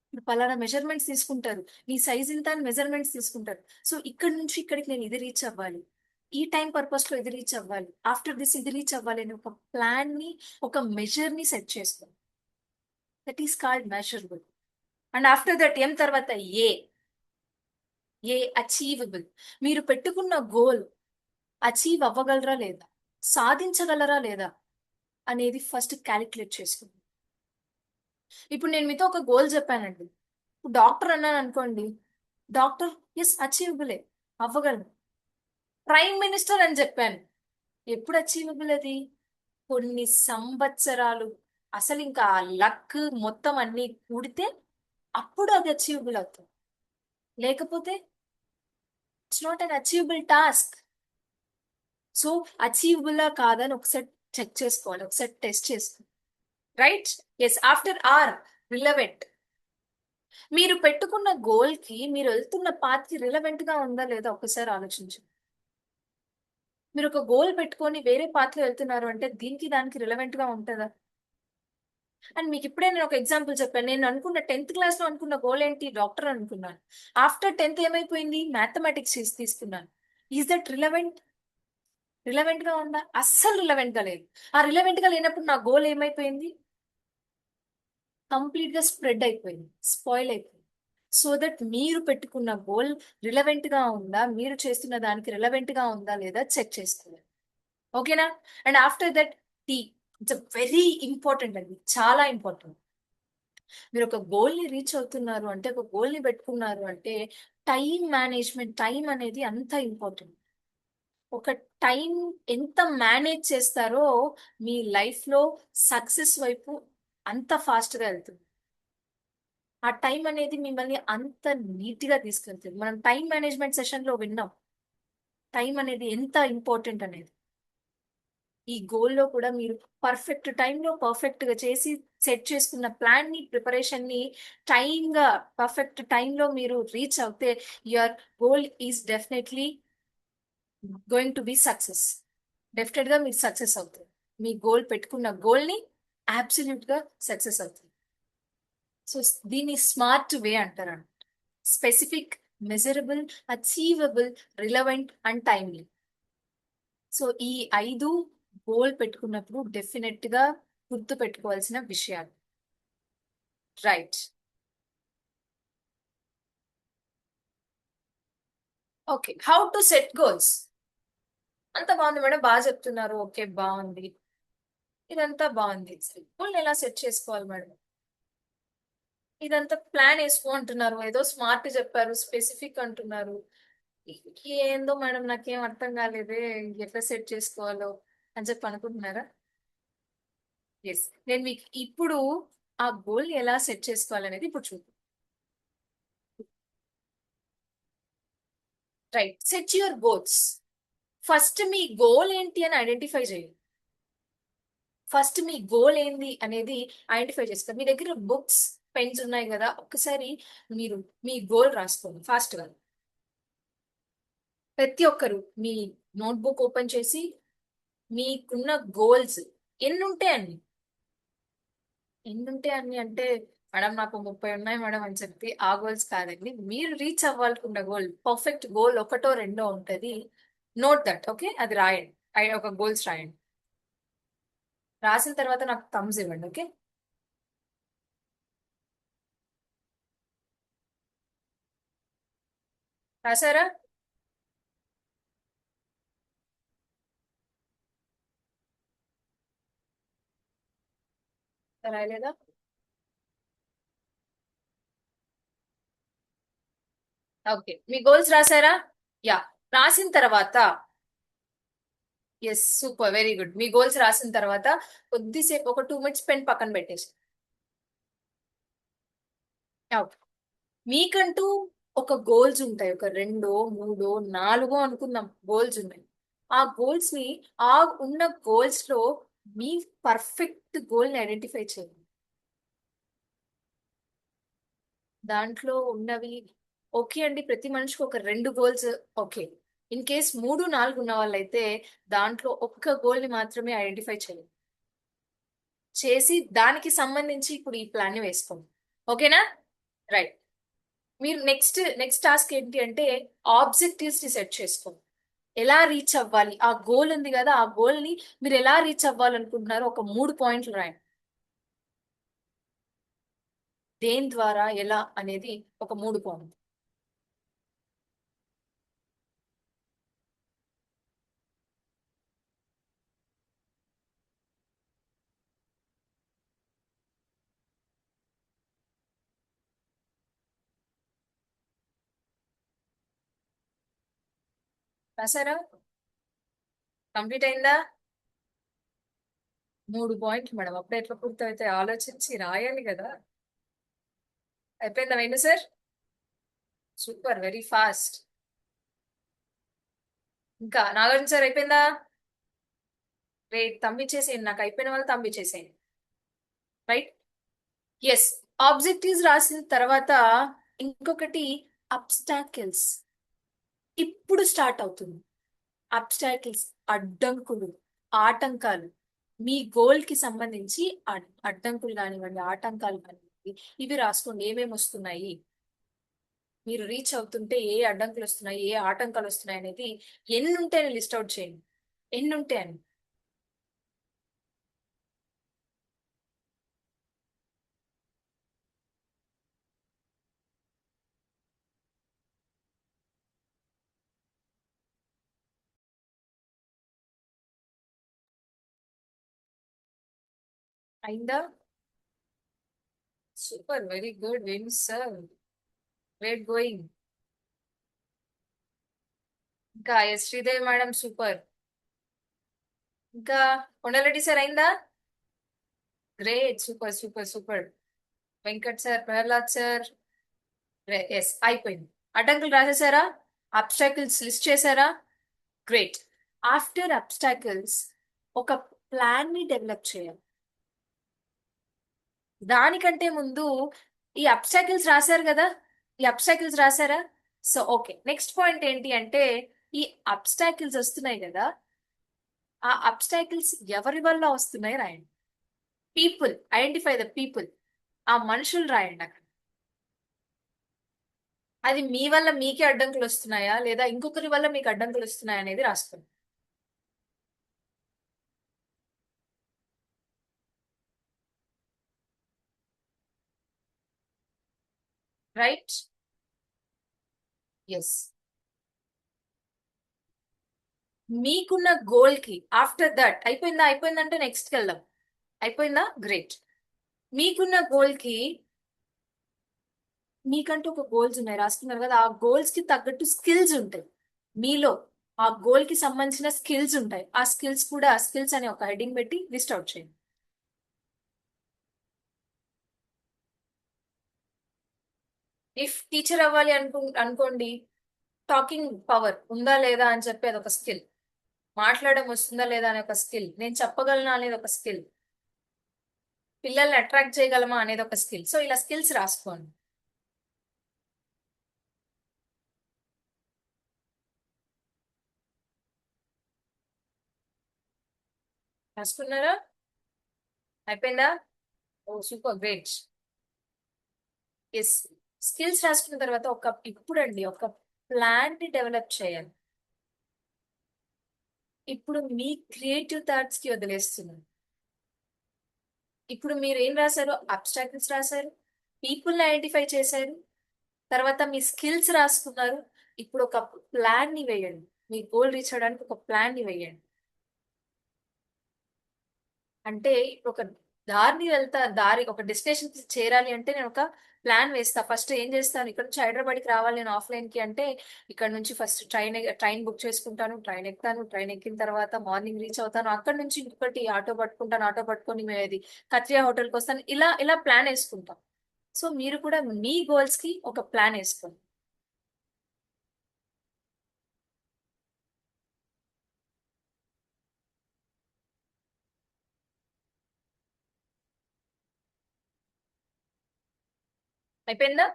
ఇప్పుడు పలానా మెజర్మెంట్స్ తీసుకుంటారు, నీ సైజ్ ఇంత అని మెజర్మెంట్స్ తీసుకుంటారు. సో ఇక్కడ నుంచి ఇక్కడికి నేను ఇది రీచ్ అవ్వాలి, ఈ టైం పర్పస్ లో ఇది రీచ్ అవ్వాలి, ఆఫ్టర్ దిస్ ఇది రీచ్ అవ్వాలి అని ఒక ప్లాన్ ని, ఒక మెజర్ ని సెట్ చేసుకోవాలి. That is called measurable. And after that M తర్వాత ఏ అచీవబుల్. మీరు పెట్టుకున్న గోల్ అచీవ్ అవ్వగలరా లేదా, సాధించగలరా లేదా అనేది ఫస్ట్ క్యాలిక్యులేట్ చేసుకోండి. ఇప్పుడు నేను మీతో ఒక గోల్ చెప్పానండి, డాక్టర్ అన్నాను అనుకోండి, డాక్టర్ ఎస్ అచీవబులే, అవ్వగలను. ప్రైమ్ మినిస్టర్ అని చెప్పాను, ఎప్పుడు అచీవబుల్ అది? కొన్ని సంవత్సరాలు, అసలు ఇంకా లక్ మొత్తం అన్ని కూడితే అప్పుడు అది అచీవబుల్ అవుతుంది, లేకపోతే it's not an achievable task. So achievable కాదని ఒకసారి చెక్ చేసుకోవాలి, ఒకసారి టెస్ట్ చేసుకోవాలి, right? Yes, after are relevant. మీరు పెట్టుకున్న గోల్ కి, మీరు వెళ్తున్న పాత్ కి రిలవెంట్ గా ఉందా లేదా ఒకసారి ఆలోచించండి. మీరు ఒక గోల్ పెట్టుకొని వేరే పాత్ లో వెళ్తున్నారు అంటే దీనికి దానికి రిలవెంట్ గా ఉంటుందా? అండ్ మీకు ఇప్పుడే నేను ఒక ఎగ్జాంపుల్ చెప్పాను. నేను అనుకున్న 10th క్లాస్ లో అనుకున్న గోల్ ఏంటి? డాక్టర్ అనుకున్నాను. ఆఫ్టర్ 10th ఏమైపోయింది? మ్యాథమెటిక్స్ తీసుకున్నాను. ఈజ్ దట్ రిలవెంట్ గా ఉందా? అస్సలు రిలవెంట్ గా లేదు. ఆ రిలవెంట్ గా లేనప్పుడు నా గోల్ ఏమైపోయింది? కంప్లీట్ గా స్ప్రెడ్ అయిపోయింది, స్పాయిల్ అయిపోయింది. సో దట్ మీరు పెట్టుకున్న గోల్ రిలవెంట్ గా ఉందా, మీరు చేస్తున్న దానికి రిలవెంట్ గా ఉందా లేదా చెక్ చేసుకోవాలి. ఓకేనా? And after that T, it's very important అండి, చాలా ఇంపార్టెంట్. మీరు ఒక గోల్ ని రీచ్ అవుతున్నారు అంటే, ఒక గోల్ ని పెట్టుకున్నారు అంటే, టైం మేనేజ్మెంట్, టైం అనేది అంత ఇంపార్టెంట్. ఒక టైం ఎంత మేనేజ్ చేస్తారో మీ లైఫ్ లో సక్సెస్ వైపు అంత ఫాస్ట్ గా వెళ్తుంది. ఆ టైం అనేది మిమ్మల్ని అంత నీట్ గా తీసుకెళ్తుంది. మనం టైం మేనేజ్మెంట్ సెషన్ లో విన్నాం టైం అనేది ఎంత ఇంపార్టెంట్ అనేది. ఈ గోల్ లో కూడా మీరు పర్ఫెక్ట్ టైంలో పర్ఫెక్ట్ గా చేసి సెట్ చేసుకున్న ప్లాన్ ని, ప్రిపరేషన్ ని టైం గా పర్ఫెక్ట్ టైంలో మీరు రీచ్ అవుతే your goal is definitely going to be success. Definite గా మీరు సక్సెస్ అవుతారు. మీ గోల్ పెట్టుకున్న గోల్ ని అబ్సల్యూట్ గా సక్సెస్ అవుతుంది. సో దీన్ని స్మార్ట్ వే అంటారు. Specific, measurable, achievable, relevant and timely. So ఈ 5 గోల్ పెట్టుకున్నప్పుడు డెఫినెట్ గా గుర్తు పెట్టుకోవాల్సిన విషయాలు. Right. Okay, how to set goals. అంత బాగుంది మేడం, బాగా చెప్తున్నారు. ఓకే, బాగుంది, ఇదంతా బాగుంది. గోల్ ఎలా సెట్ చేసుకోవాలి మేడం? ఇదంతా ప్లాన్ వేసుకో అంటున్నారు, ఏదో స్మార్ట్ చెప్పారు, స్పెసిఫిక్ అంటున్నారు. ఏందో మేడం నాకేం అర్థం కాలేదే, ఎట్లా సెట్ చేసుకోవాలో అని చెప్పి అనుకుంటున్నారా? ఎస్, నేను మీకు ఇప్పుడు ఆ గోల్ ఎలా సెట్ చేసుకోవాలనేది ఇప్పుడు చూద్దాం. Right, set your goals. First me goal ఏంటి అని ఐడెంటిఫై చేయండి. ఫస్ట్ మీ గోల్ ఏంది అనేది ఐడెంటిఫై చేసుకోండి. మీ దగ్గర బుక్స్, పెన్స్ ఉన్నాయి కదా, ఒక్కసారి మీరు మీ గోల్ రాసుకోండి ఫాస్ట్ గా. ప్రతి ఒక్కరు మీ నోట్బుక్ ఓపెన్ చేసి మీకున్న గోల్స్ ఎన్నుంటే అన్ని అంటే మేడం నాకు 30 ఉన్నాయి మేడం అని చెప్పి ఆ గోల్స్ కాదండి. మీరు రీచ్ అవ్వాలనుకున్న గోల్, పర్ఫెక్ట్ గోల్ ఒకటో రెండో ఉంటది. Note that. ఓకే, అది రాయండి, ఒక గోల్స్ రాయండి. రాసిన తర్వాత నాకు థమ్స్ ఇవ్వండి. ఓకే, రాసారా? రాయలేదా? ఓకే, మీ గోల్స్ రాసారా? యా, రాసిన తర్వాత ఎస్, సూపర్, వెరీ గుడ్. మీ గోల్స్ రాసిన తర్వాత కొద్దిసేపు ఒక 2 minutes పెన్ పక్కన పెట్టేసి, ఓకే, మీకంటూ ఒక గోల్స్ ఉంటాయి. ఒక 2, 3, 4 అనుకుందాం గోల్స్ ఉన్నాయి. ఆ గోల్స్ ని, ఆ ఉన్న గోల్స్ లో మీ పర్ఫెక్ట్ గోల్ ని ఐడెంటిఫై చేయండి. దాంట్లో ఉన్నవి ఓకే అండి, ప్రతి మనిషికి ఒక 2 గోల్స్ ఓకే. ఇన్ కేస్ 3, 4 ఉన్న వాళ్ళైతే దాంట్లో ఒక్క గోల్ ని మాత్రమే ఐడెంటిఫై చేయండి. చేసి దానికి సంబంధించి ఇప్పుడు ఈ ప్లాన్ ని వేసుకోండి. ఓకేనా? రైట్. మీరు నెక్స్ట్ టాస్క్ ఏంటి అంటే ఆబ్జెక్టివ్స్ ని సెట్ చేసుకోండి. ఎలా రీచ్ అవ్వాలి, ఆ గోల్ ఉంది కదా, ఆ గోల్ ని మీరు ఎలా రీచ్ అవ్వాలనుకుంటున్నారో ఒక 3 పాయింట్లు రాయండి. దేని ద్వారా, ఎలా అనేది ఒక 3 పాయింట్లు. రాసారా? కంప్లీట్ అయిందా? 3 పాయింట్లు మేడం, అప్పుడే ఎట్లా పూర్తయితే ఆలోచించి రాయాలి కదా. అయిపోయిందా Venu sir? Super, very fast. ఇంకా నాగార్జున సార్ అయిపోయిందా? రేట్ పంపించేసేయండి, నాకు అయిపోయిన వాళ్ళు పంపించేసేయండి. రైట్. ఎస్, ఆబ్జెక్టివ్స్ రాసిన తర్వాత ఇంకొకటి అబ్స్టాకిల్స్ ఇప్పుడు స్టార్ట్ అవుతుంది. అబ్స్టాకిల్స్, అడ్డంకులు, ఆటంకాలు. మీ గోల్ కి సంబంధించి అడ్డంకులు కానివ్వండి, ఆటంకాలు కానివ్వండి, ఇవి రాసుకోండి. ఏమేమి వస్తున్నాయి, మీరు రీచ్ అవుతుంటే ఏ అడ్డంకులు వస్తున్నాయి, ఏ ఆటంకాలు వస్తున్నాయి అనేది ఎన్ని ఉంటే లిస్ట్ అవుట్ చేయండి. ఎన్ని ఉంటే అని. అయిందా? Super, very good, very sir, great going. ఇంకా ఎస్ శ్రీదేవి మేడం సూపర్. ఇంకా కొండలరెడ్డి సార్ అయిందా? Great, super super super. Venkat sir, Prahlad sir, yes అయిపోయింది. అడ్డంకులు రాసేసారా? అబ్స్టాకిల్స్ లిస్ట్ చేశారా? గ్రేట్. ఆఫ్టర్ అబ్స్టాకిల్స్ ఒక ప్లాన్ ని డెవలప్ చేయాలి. దానికంటే ముందు ఈ అబ్స్టాకిల్స్ రాశారు కదా, ఈ అబ్స్టాకిల్స్ రాశారా? సో ఓకే, నెక్స్ట్ పాయింట్ ఏంటి అంటే ఈ అబ్స్టాకిల్స్ వస్తున్నాయి కదా, ఆ అబ్స్టాకిల్స్ ఎవరి వల్ల వస్తున్నాయి రాయండి. People, identify the people. ఆ మనుషులు రాయండి అక్కడ. అది మీ వల్ల మీకే అడ్డంకులు వస్తున్నాయా లేదా ఇంకొకరి వల్ల మీకు అడ్డంకులు వస్తున్నాయా అనేది రాసుకోండి. రైట్? ఎస్. మీకున్న గోల్ కి ఆఫ్టర్ దట్ అయిపోయిందా? అయిపోయిందంటే నెక్స్ట్కి వెళ్దాం. అయిపోయిందా? గ్రేట్. మీకున్న గోల్ కి మీకంటూ ఒక గోల్స్ ఉన్నాయి రాసుకున్నారు కదా, ఆ గోల్స్ కి తగ్గట్టు స్కిల్స్ ఉంటాయి మీలో. ఆ గోల్ కి సంబంధించిన స్కిల్స్ ఉంటాయి. ఆ స్కిల్స్ కూడా స్కిల్స్ అనే ఒక హెడ్డింగ్ పెట్టి లిస్ట్ అవుట్ చేయండి. ఇఫ్ టీచర్ అవ్వాలి అనుకోండి, టాకింగ్ పవర్ ఉందా లేదా అని చెప్పి అదొక స్కిల్. మాట్లాడడం వస్తుందా లేదా అనే ఒక స్కిల్. నేను చెప్పగలనా అనేది ఒక స్కిల్. పిల్లల్ని అట్రాక్ట్ చేయగలమా అనేది ఒక స్కిల్. సో ఇలా స్కిల్స్ రాసుకోండి. రాసుకున్నారా? అయిపోయిందా? ఓ సూపర్, గ్రేట్. ఎస్. స్కిల్స్ రాసుకున్న తర్వాత ఇప్పుడండి ఒక ప్లాన్ ని డెవలప్ చేయాలి. ఇప్పుడు మీ క్రియేటివ్ థాట్స్ కి వదిలేస్తున్నాను. ఇప్పుడు మీరు ఏం రాశారు? అబ్స్ట్రాక్ట్స్ రాశారు, పీపుల్ ఐడెంటిఫై చేశారు, తర్వాత మీ స్కిల్స్ రాసుకున్నారు. ఇప్పుడు ఒక ప్లాన్ ని వేయండి. మీ గోల్ రీచ్ అవడానికి ఒక ప్లాన్ ని వేయండి. అంటే ఇప్పుడు ఒక దారి ఒక డెస్టినేషన్ చేరాలి అంటే నేను ఒక ప్లాన్ వేస్తా. ఫస్ట్ ఏం చేస్తాను, ఇక్కడ నుంచి హైదరాబాద్కి రావాలి నేను ఆఫ్లైన్ కి అంటే ఇక్కడ నుంచి ఫస్ట్ ట్రైన్ బుక్ చేసుకుంటాను, ట్రైన్ ఎక్కుతాను, ట్రైన్ ఎక్కిన తర్వాత మార్నింగ్ రీచ్ అవుతాను, అక్కడ నుంచి ఇంకొకటి ఆటో పట్టుకుంటాను, ఆటో పట్టుకొని ఇది కత్రియా హోటల్కి వస్తాను. ఇలా ఇలా ప్లాన్ వేసుకుంటాం. సో మీరు కూడా మీ గోల్స్ కి ఒక ప్లాన్ వేసుకోండి. అయిపోయిందా?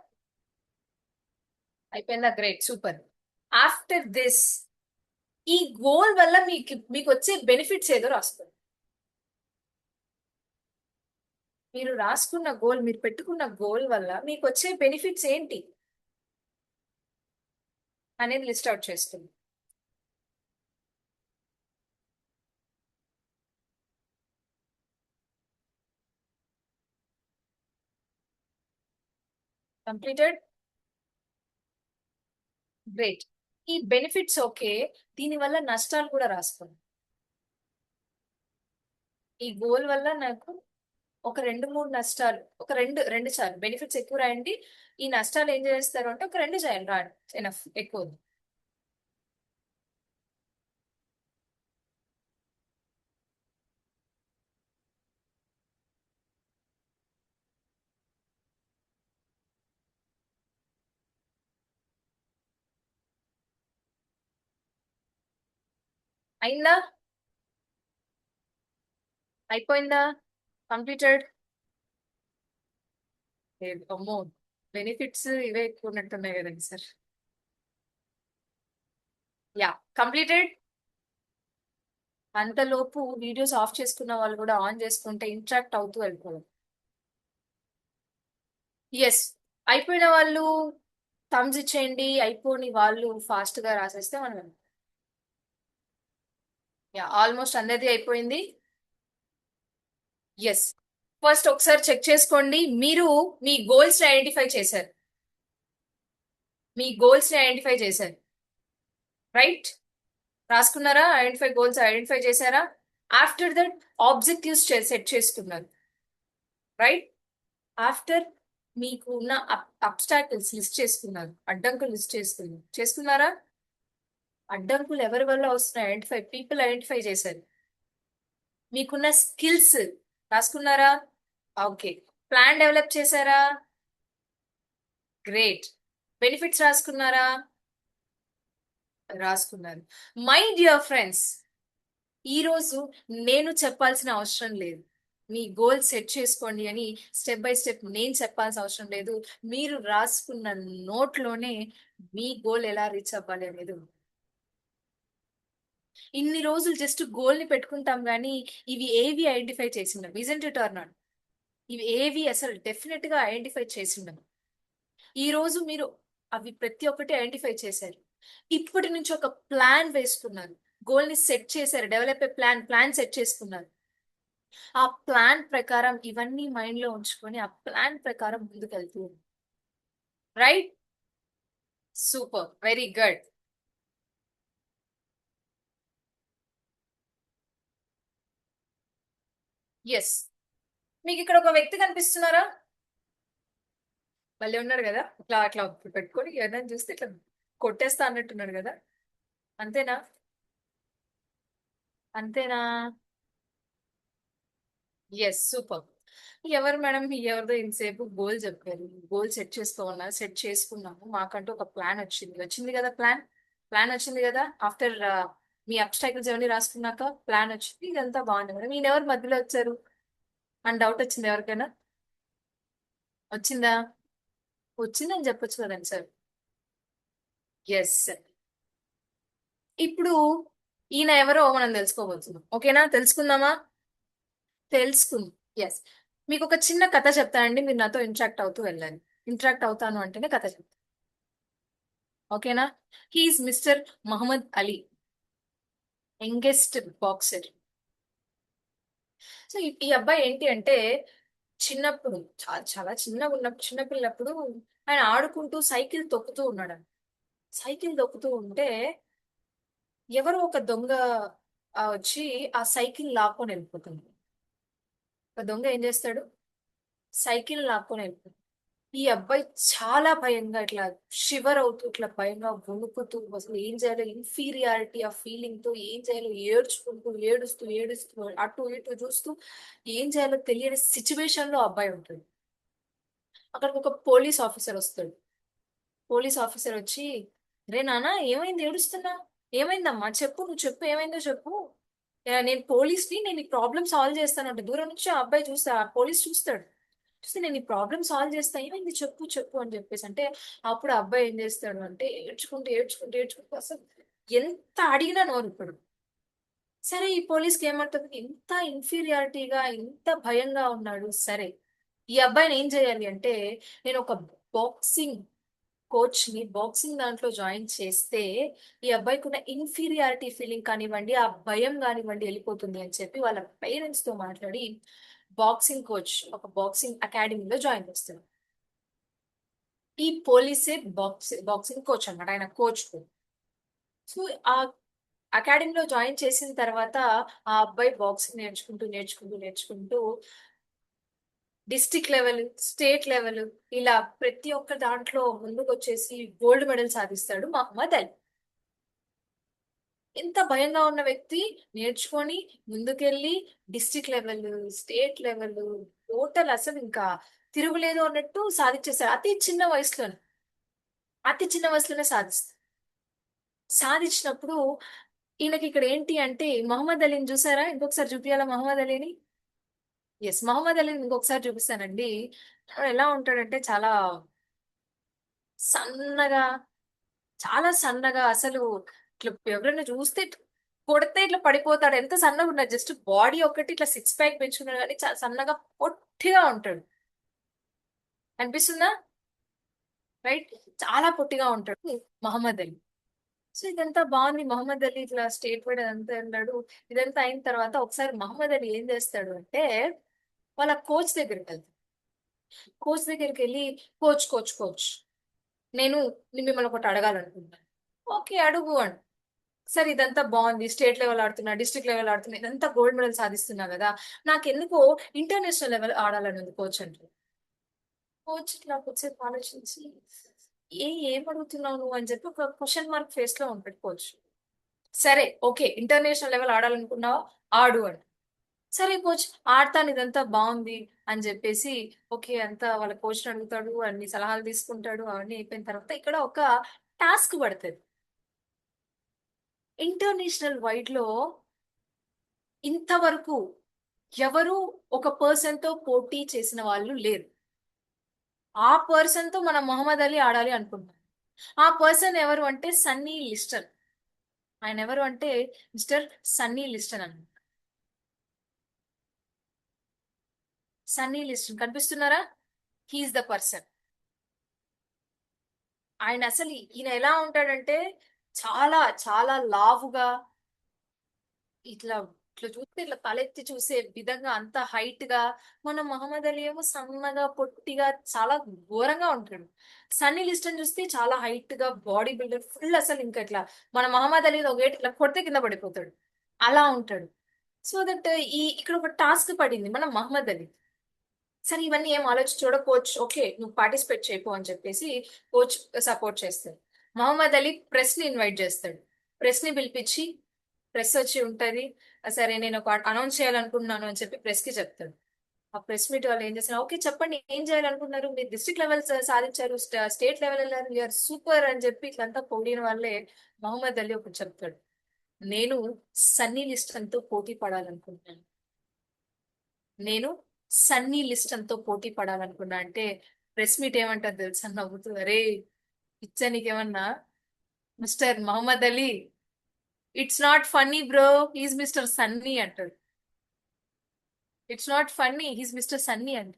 అయిపోయిందా? Great, super. ఆఫ్టర్ దిస్ ఈ గోల్ వల్ల మీకు వచ్చే బెనిఫిట్స్ ఏదో రాసుకోండి. మీరు పెట్టుకున్న గోల్ వల్ల మీకు వచ్చే బెనిఫిట్స్ ఏంటి అనేది లిస్ట్ అవుట్ చేస్తుంది. కంప్లీటెడ్? గ్రేట్. ఈ బెనిఫిట్స్ ఓకే, దీనివల్ల నష్టాలు కూడా రాసుకోండి. ఈ గోల్ వల్ల నాకు ఒక 2-3 నష్టాలు, ఒక రెండు చాలు. బెనిఫిట్స్ ఎక్కువ రాయండి. ఈ నష్టాలు ఏం చేస్తారు అంటే ఒక 2 చేయండి, రాయండి, ఎనఫ్, ఎక్కువ. అయిందా? అయిపోయిందా? కంప్లీటెడ్? అమ్మో, బెనిఫిట్స్ ఇవే ఎక్కువ ఉన్నట్టున్నాయి కదండి సార్. Yeah, completed. అంతలోపు వీడియోస్ ఆఫ్ చేసుకున్న వాళ్ళు కూడా ఆన్ చేసుకుంటే ఇంట్రాక్ట్ అవుతూ వెళ్ళిపోవాలి. ఎస్. అయిపోయిన వాళ్ళు థమ్స్ ఇచ్చేయండి, అయిపోని వాళ్ళు ఫాస్ట్ గా రాసేస్తే మనం. యా, ఆల్మోస్ట్ అందరిది అయిపోయింది. ఎస్. ఫస్ట్ ఒకసారి చెక్ చేసుకోండి, మీరు మీ గోల్స్ ని ఐడెంటిఫై చేశారు. మీ గోల్స్ ని ఐడెంటిఫై చేశారు, రైట్? రాసుకున్నారా? గోల్స్ ఐడెంటిఫై చేశారా? ఆఫ్టర్ దట్ ఆబ్జెక్టివ్స్ సెట్ చేసుకున్నారు. రైట్? ఆఫ్టర్ మీకు ఉన్న అబ్స్టాకిల్స్ లిస్ట్ చేసుకున్నారు, అడ్డంకులు లిస్ట్ చేసుకున్నారా? అడ్డంకులు ఎవరి వల్ల వస్తున్నాయి పీపుల్ ఐడెంటిఫై చేశారు. మీకున్న స్కిల్స్ రాసుకున్నారా? ఓకే. ప్లాన్ డెవలప్ చేశారా? గ్రేట్. బెనిఫిట్స్ రాసుకున్నారా? రాసుకున్నారు. మై డియర్ ఫ్రెండ్స్, ఈరోజు నేను చెప్పాల్సిన అవసరం లేదు. మీ గోల్ సెట్ చేసుకోండి అని స్టెప్ బై స్టెప్ నేను చెప్పాల్సిన అవసరం లేదు. మీరు రాసుకున్న నోట్లోనే మీ గోల్ ఎలా రీచ్ అవ్వాలి అనేది ఉంది. ఇన్ని రోజులు జస్ట్ గోల్ ని పెట్టుకుంటాం కానీ ఇవి ఏవి ఐడెంటిఫై చేసిండవు. Isn't it or not? ఇవి ఏవి అసలు డెఫినెట్ గా ఐడెంటిఫై చేసిండవు. ఈ రోజు మీరు అవి ప్రతి ఒక్కటి ఐడెంటిఫై చేశారు. ఇప్పటి నుంచి ఒక ప్లాన్ వేసుకున్నారు, గోల్ ని సెట్ చేశారు, డెవలప్ ప్లాన్ సెట్ చేసుకున్నారు. ఆ ప్లాన్ ప్రకారం ఇవన్నీ మైండ్ లో ఉంచుకొని ఆ ప్లాన్ ప్రకారం ముందుకెళ్తూ right? Super, very good. Yes, మీకు ఇక్కడ ఒక వ్యక్తి కనిపిస్తున్నారా? మళ్ళీ ఉన్నాడు కదా, ఇట్లా అట్లా పెట్టుకొని ఎవరైనా చూస్తే ఇట్లా కొట్టేస్తా అన్నట్టున్నాడు కదా, అంతేనా? అంతేనా? Yes, super. ఎవరు మేడం, ఎవరిదో ఇంతసేపు గోల్ చెప్పారు, గోల్ సెట్ చేసుకున్నాము, మాకంటూ ఒక ప్లాన్ వచ్చింది కదా, ప్లాన్ వచ్చింది కదా. ఆఫ్టర్ మీ అబ్స్టాకిల్స్ ఎవరిని రాసుకున్నాక ప్లాన్ వచ్చింది, ఇదంతా బాగుంది మేడం. ఈయన ఎవరు మధ్యలో వచ్చారు అని డౌట్ వచ్చింది ఎవరికైనా? వచ్చిందని చెప్పొచ్చు కదండి సార్. ఎస్, ఇప్పుడు ఈయన ఎవరో మనం తెలుసుకోబోతున్నాం. ఓకేనా? తెలుసుకుందామా? ఎస్, మీకు ఒక చిన్న కథ చెప్తానండి, మీరు నాతో ఇంటరాక్ట్ అవుతూ వెళ్ళాలి. ఇంటరాక్ట్ అవుతాను అంటేనే కథ చెప్తాను. ఓకేనా? He is mister Muhammad Ali, youngest boxer. So ఈ అబ్బాయి ఏంటి అంటే, చిన్నప్పుడు చాలా చిన్నపిల్లప్పుడు ఆయన ఆడుకుంటూ సైకిల్ తొక్కుతూ ఉన్నాడు. సైకిల్ తొక్కుతూ ఉంటే ఎవరో ఒక దొంగ వచ్చి ఆ సైకిల్ లాక్కొని వెళ్ళిపోతుంది. ఒక దొంగ ఏం చేస్తాడు, సైకిల్ లాక్కొని వెళ్ళిపోతుంది. ఈ అబ్బాయి చాలా భయంగా ఇట్లా షివర్ అవుతూ, ఇట్లా భయంగా వణుకుతూ, అసలు ఏం చేయాలో ఇన్ఫీరియారిటీ ఆ ఫీలింగ్ తో ఏం చేయాలో ఏడుస్తూ అటు ఇటు చూస్తూ ఏం చేయాలో తెలియని సిచ్యువేషన్ లో అబ్బాయి ఉంటుంది. అక్కడికి ఒక పోలీస్ ఆఫీసర్ వస్తాడు. పోలీస్ ఆఫీసర్ వచ్చి, రే నాన్న ఏమైంది, ఏడుస్తున్నా? ఏమైందమ్మా చెప్పు, నువ్వు చెప్పు, ఏమైందో చెప్పు. నేను పోలీస్ని, నేను ఈ ప్రాబ్లమ్ సాల్వ్ చేస్తాను అంటే దూరం నుంచి ఆ అబ్బాయి పోలీస్ చూస్తాడు. చూస్తే నేను ఈ ప్రాబ్లమ్ సాల్వ్ చేస్తాను, ఏమైంది చెప్పు అని చెప్పేసి అంటే, అప్పుడు ఆ అబ్బాయి ఏం చేస్తాడు అంటే ఏడ్చుకుంటూ అసలు ఎంత అడిగినా నోరు ఇప్పుడు. సరే, ఈ పోలీస్కి ఏమంటుంది, ఇంత ఇన్ఫీరియారిటీగా ఇంత భయంగా ఉన్నాడు. సరే, ఈ అబ్బాయిని ఏం చేయాలి అంటే, నేను ఒక బాక్సింగ్ కోచ్ ని బాక్సింగ్ దాంట్లో జాయిన్ చేస్తే ఈ అబ్బాయికి ఉన్న ఇన్ఫీరియారిటీ ఫీలింగ్ కానివ్వండి, ఆ భయం కానివ్వండి వెళ్ళిపోతుంది అని చెప్పి వాళ్ళ పేరెంట్స్ తో మాట్లాడి బాక్సింగ్ కోచ్ ఒక బాక్సింగ్ అకాడమీలో జాయిన్ చేస్తాడు. ఈ పోలీసే బాక్సింగ్ కోచ్ అన్నమాట, ఆయన కోచ్. సో ఆ అకాడమీలో జాయిన్ చేసిన తర్వాత ఆ అబ్బాయి బాక్సింగ్ నేర్చుకుంటూ డిస్ట్రిక్ట్ లెవెల్, స్టేట్ లెవెల్, ఇలా ప్రతి ఒక్క దాంట్లో ముందుకు వచ్చేసి గోల్డ్ మెడల్ సాధిస్తాడు మహమ్మద్ అలీ. ఎంత భయంగా ఉన్న వ్యక్తి నేర్చుకొని ముందుకెళ్ళి district level, state level, total అసలు ఇంకా తిరుగులేదు అన్నట్టు సాధించేస్తాడు అతి చిన్న వయసులోనే సాధించినప్పుడు ఈయనకి ఇక్కడ ఏంటి అంటే, మహమ్మద్ అలీని చూసారా? ఇంకొకసారి చూపించాలా మహమ్మద్ అలీని? ఎస్, మహమ్మద్ అలీని ఇంకొకసారి చూపిస్తానండి. ఎలా ఉంటాడంటే సన్నగా చాలా సన్నగా, అసలు ఇట్లా ఎవరైనా చూస్తే కొడితే ఇట్లా పడిపోతాడు, ఎంత సన్నగా ఉన్నాడు. జస్ట్ బాడీ ఒకటి ఇట్లా 6 ప్యాక్ పెంచుకున్నాడు కానీ చాలా సన్నగా పొట్టిగా ఉంటాడు. అనిపిస్తుందా? రైట్, చాలా పొట్టిగా ఉంటాడు మహమ్మద్ అలీ. సో ఇదంతా బాగుంది, మహమ్మద్ అలీ ఇట్లా స్టేట్ వైడ్ అదంతా వెళ్ళాడు. ఇదంతా అయిన తర్వాత ఒకసారి మహమ్మద్ అలీ ఏం చేస్తాడు అంటే, వాళ్ళ కోచ్ దగ్గరికి వెళ్ళి కోచ్ నేను మిమ్మల్ని ఒకటి అడగాలనుకుంటాను. ఓకే, అడుగు అని. సరే ఇదంతా బాగుంది, స్టేట్ లెవెల్ ఆడుతున్నా, డిస్ట్రిక్ట్ లెవెల్ ఆడుతున్నా, ఇదంతా గోల్డ్ మెడల్ సాధిస్తున్నా కదా, నాకెందుకో ఇంటర్నేషనల్ లెవెల్ ఆడాలని ఉంది కోచ్ అంటారు. కోచ్ ఇట్లా కొద్దిసేపు ఆలోచించి ఏం అడుగుతున్నావు నువ్వు అని చెప్పి ఒక క్వశ్చన్ మార్క్ ఫేస్ లో ఉంటాడు కోచ్. సరే ఓకే, ఇంటర్నేషనల్ లెవెల్ ఆడాలనుకున్నావా, ఆడు అని. సరే కోచ్ ఆడతాను, ఇదంతా బాగుంది అని చెప్పేసి ఓకే అంతా వాళ్ళ కోచ్ అడుగుతాడు, అన్ని సలహాలు తీసుకుంటాడు, అవన్నీ అయిపోయిన తర్వాత ఇక్కడ ఒక టాస్క్ పడుతుంది. ఇంటర్నేషనల్ వైడ్ లో ఇంతవరకు ఎవరు ఒక పర్సన్ తో పోటీ చేసిన వాళ్ళు లేరు. ఆ పర్సన్ తో మన మొహమ్మద్ అలీ ఆడాలి అనుకుంటున్నాం. ఆ పర్సన్ ఎవరు అంటే సన్నీ లిస్టన్. ఆయన ఎవరు అంటే మిస్టర్ సన్నీ లిస్టన్ అన్నమాట. సన్నీ లిస్టన్ కనిపిస్తున్నారా? He is the person. ఆయన అసలు ఈయన ఎలా ఉంటాడంటే చాలా చాలా లావుగా, ఇట్లా ఇట్లా చూస్తే ఇట్లా తలెత్తి చూసే విధంగా అంత హైట్ గా, మన మహమ్మద్ అలీ ఏమో సన్నగా పొట్టిగా చాలా ఘోరంగా ఉంటాడు. సన్నీ లిస్టన్ చూస్తే చాలా హైట్ గా బాడీ బిల్డర్ ఫుల్, అసలు ఇంకా ఇట్లా మన మహమ్మద్ అలీ ఒక ఇట్లా కొడితే కింద పడిపోతాడు, అలా ఉంటాడు. సో దట్ ఇక్కడ ఒక టాస్క్ పడింది మన మహమ్మద్ అలీ. సరే ఇవన్నీ ఏం ఆలోచించోడ కోచ్ ఓకే నువ్వు పార్టిసిపేట్ చేయకు అని చెప్పేసి కోచ్ సపోర్ట్ చేస్తాడు. మహమ్మద్ అలీ ప్రెస్ ని ఇన్వైట్ చేస్తాడు. ప్రెస్ ని పిలిపించి, ప్రెస్ వచ్చి ఉంటది, సరే నేను ఒక అనౌన్స్ చేయాలనుకుంటున్నాను అని చెప్పి ప్రెస్ కి చెప్తాడు. ఆ ప్రెస్ మీట్ వాళ్ళు ఏం చేస్తారు, ఓకే చెప్పండి ఏం చేయాలనుకుంటున్నారు, మీరు డిస్ట్రిక్ట్ లెవెల్ సాధించారు, స్టేట్ లెవెల్ వెళ్ళారు, యూఆర్ సూపర్ అని చెప్పి ఇట్లంతా పొగిడిన వాళ్ళే మహమ్మద్ అలీ ఒకటి చెప్తాడు, నేను సన్నీ లిస్టన్ తో పోటీ పడాలనుకుంటున్నాను. నేను సన్నీ లిస్టన్ తో పోటీ పడాలనుకున్నా అంటే ప్రెస్ మీట్ ఏమంటారు తెలుసా, నవ్వుతూ, అరే ఇచ్చా నీకేమన్నా mister Muhammad Ali, it's not funny bro, he's mister Sonny అంటాడు. It's not funny, he's mister Sonny అంట.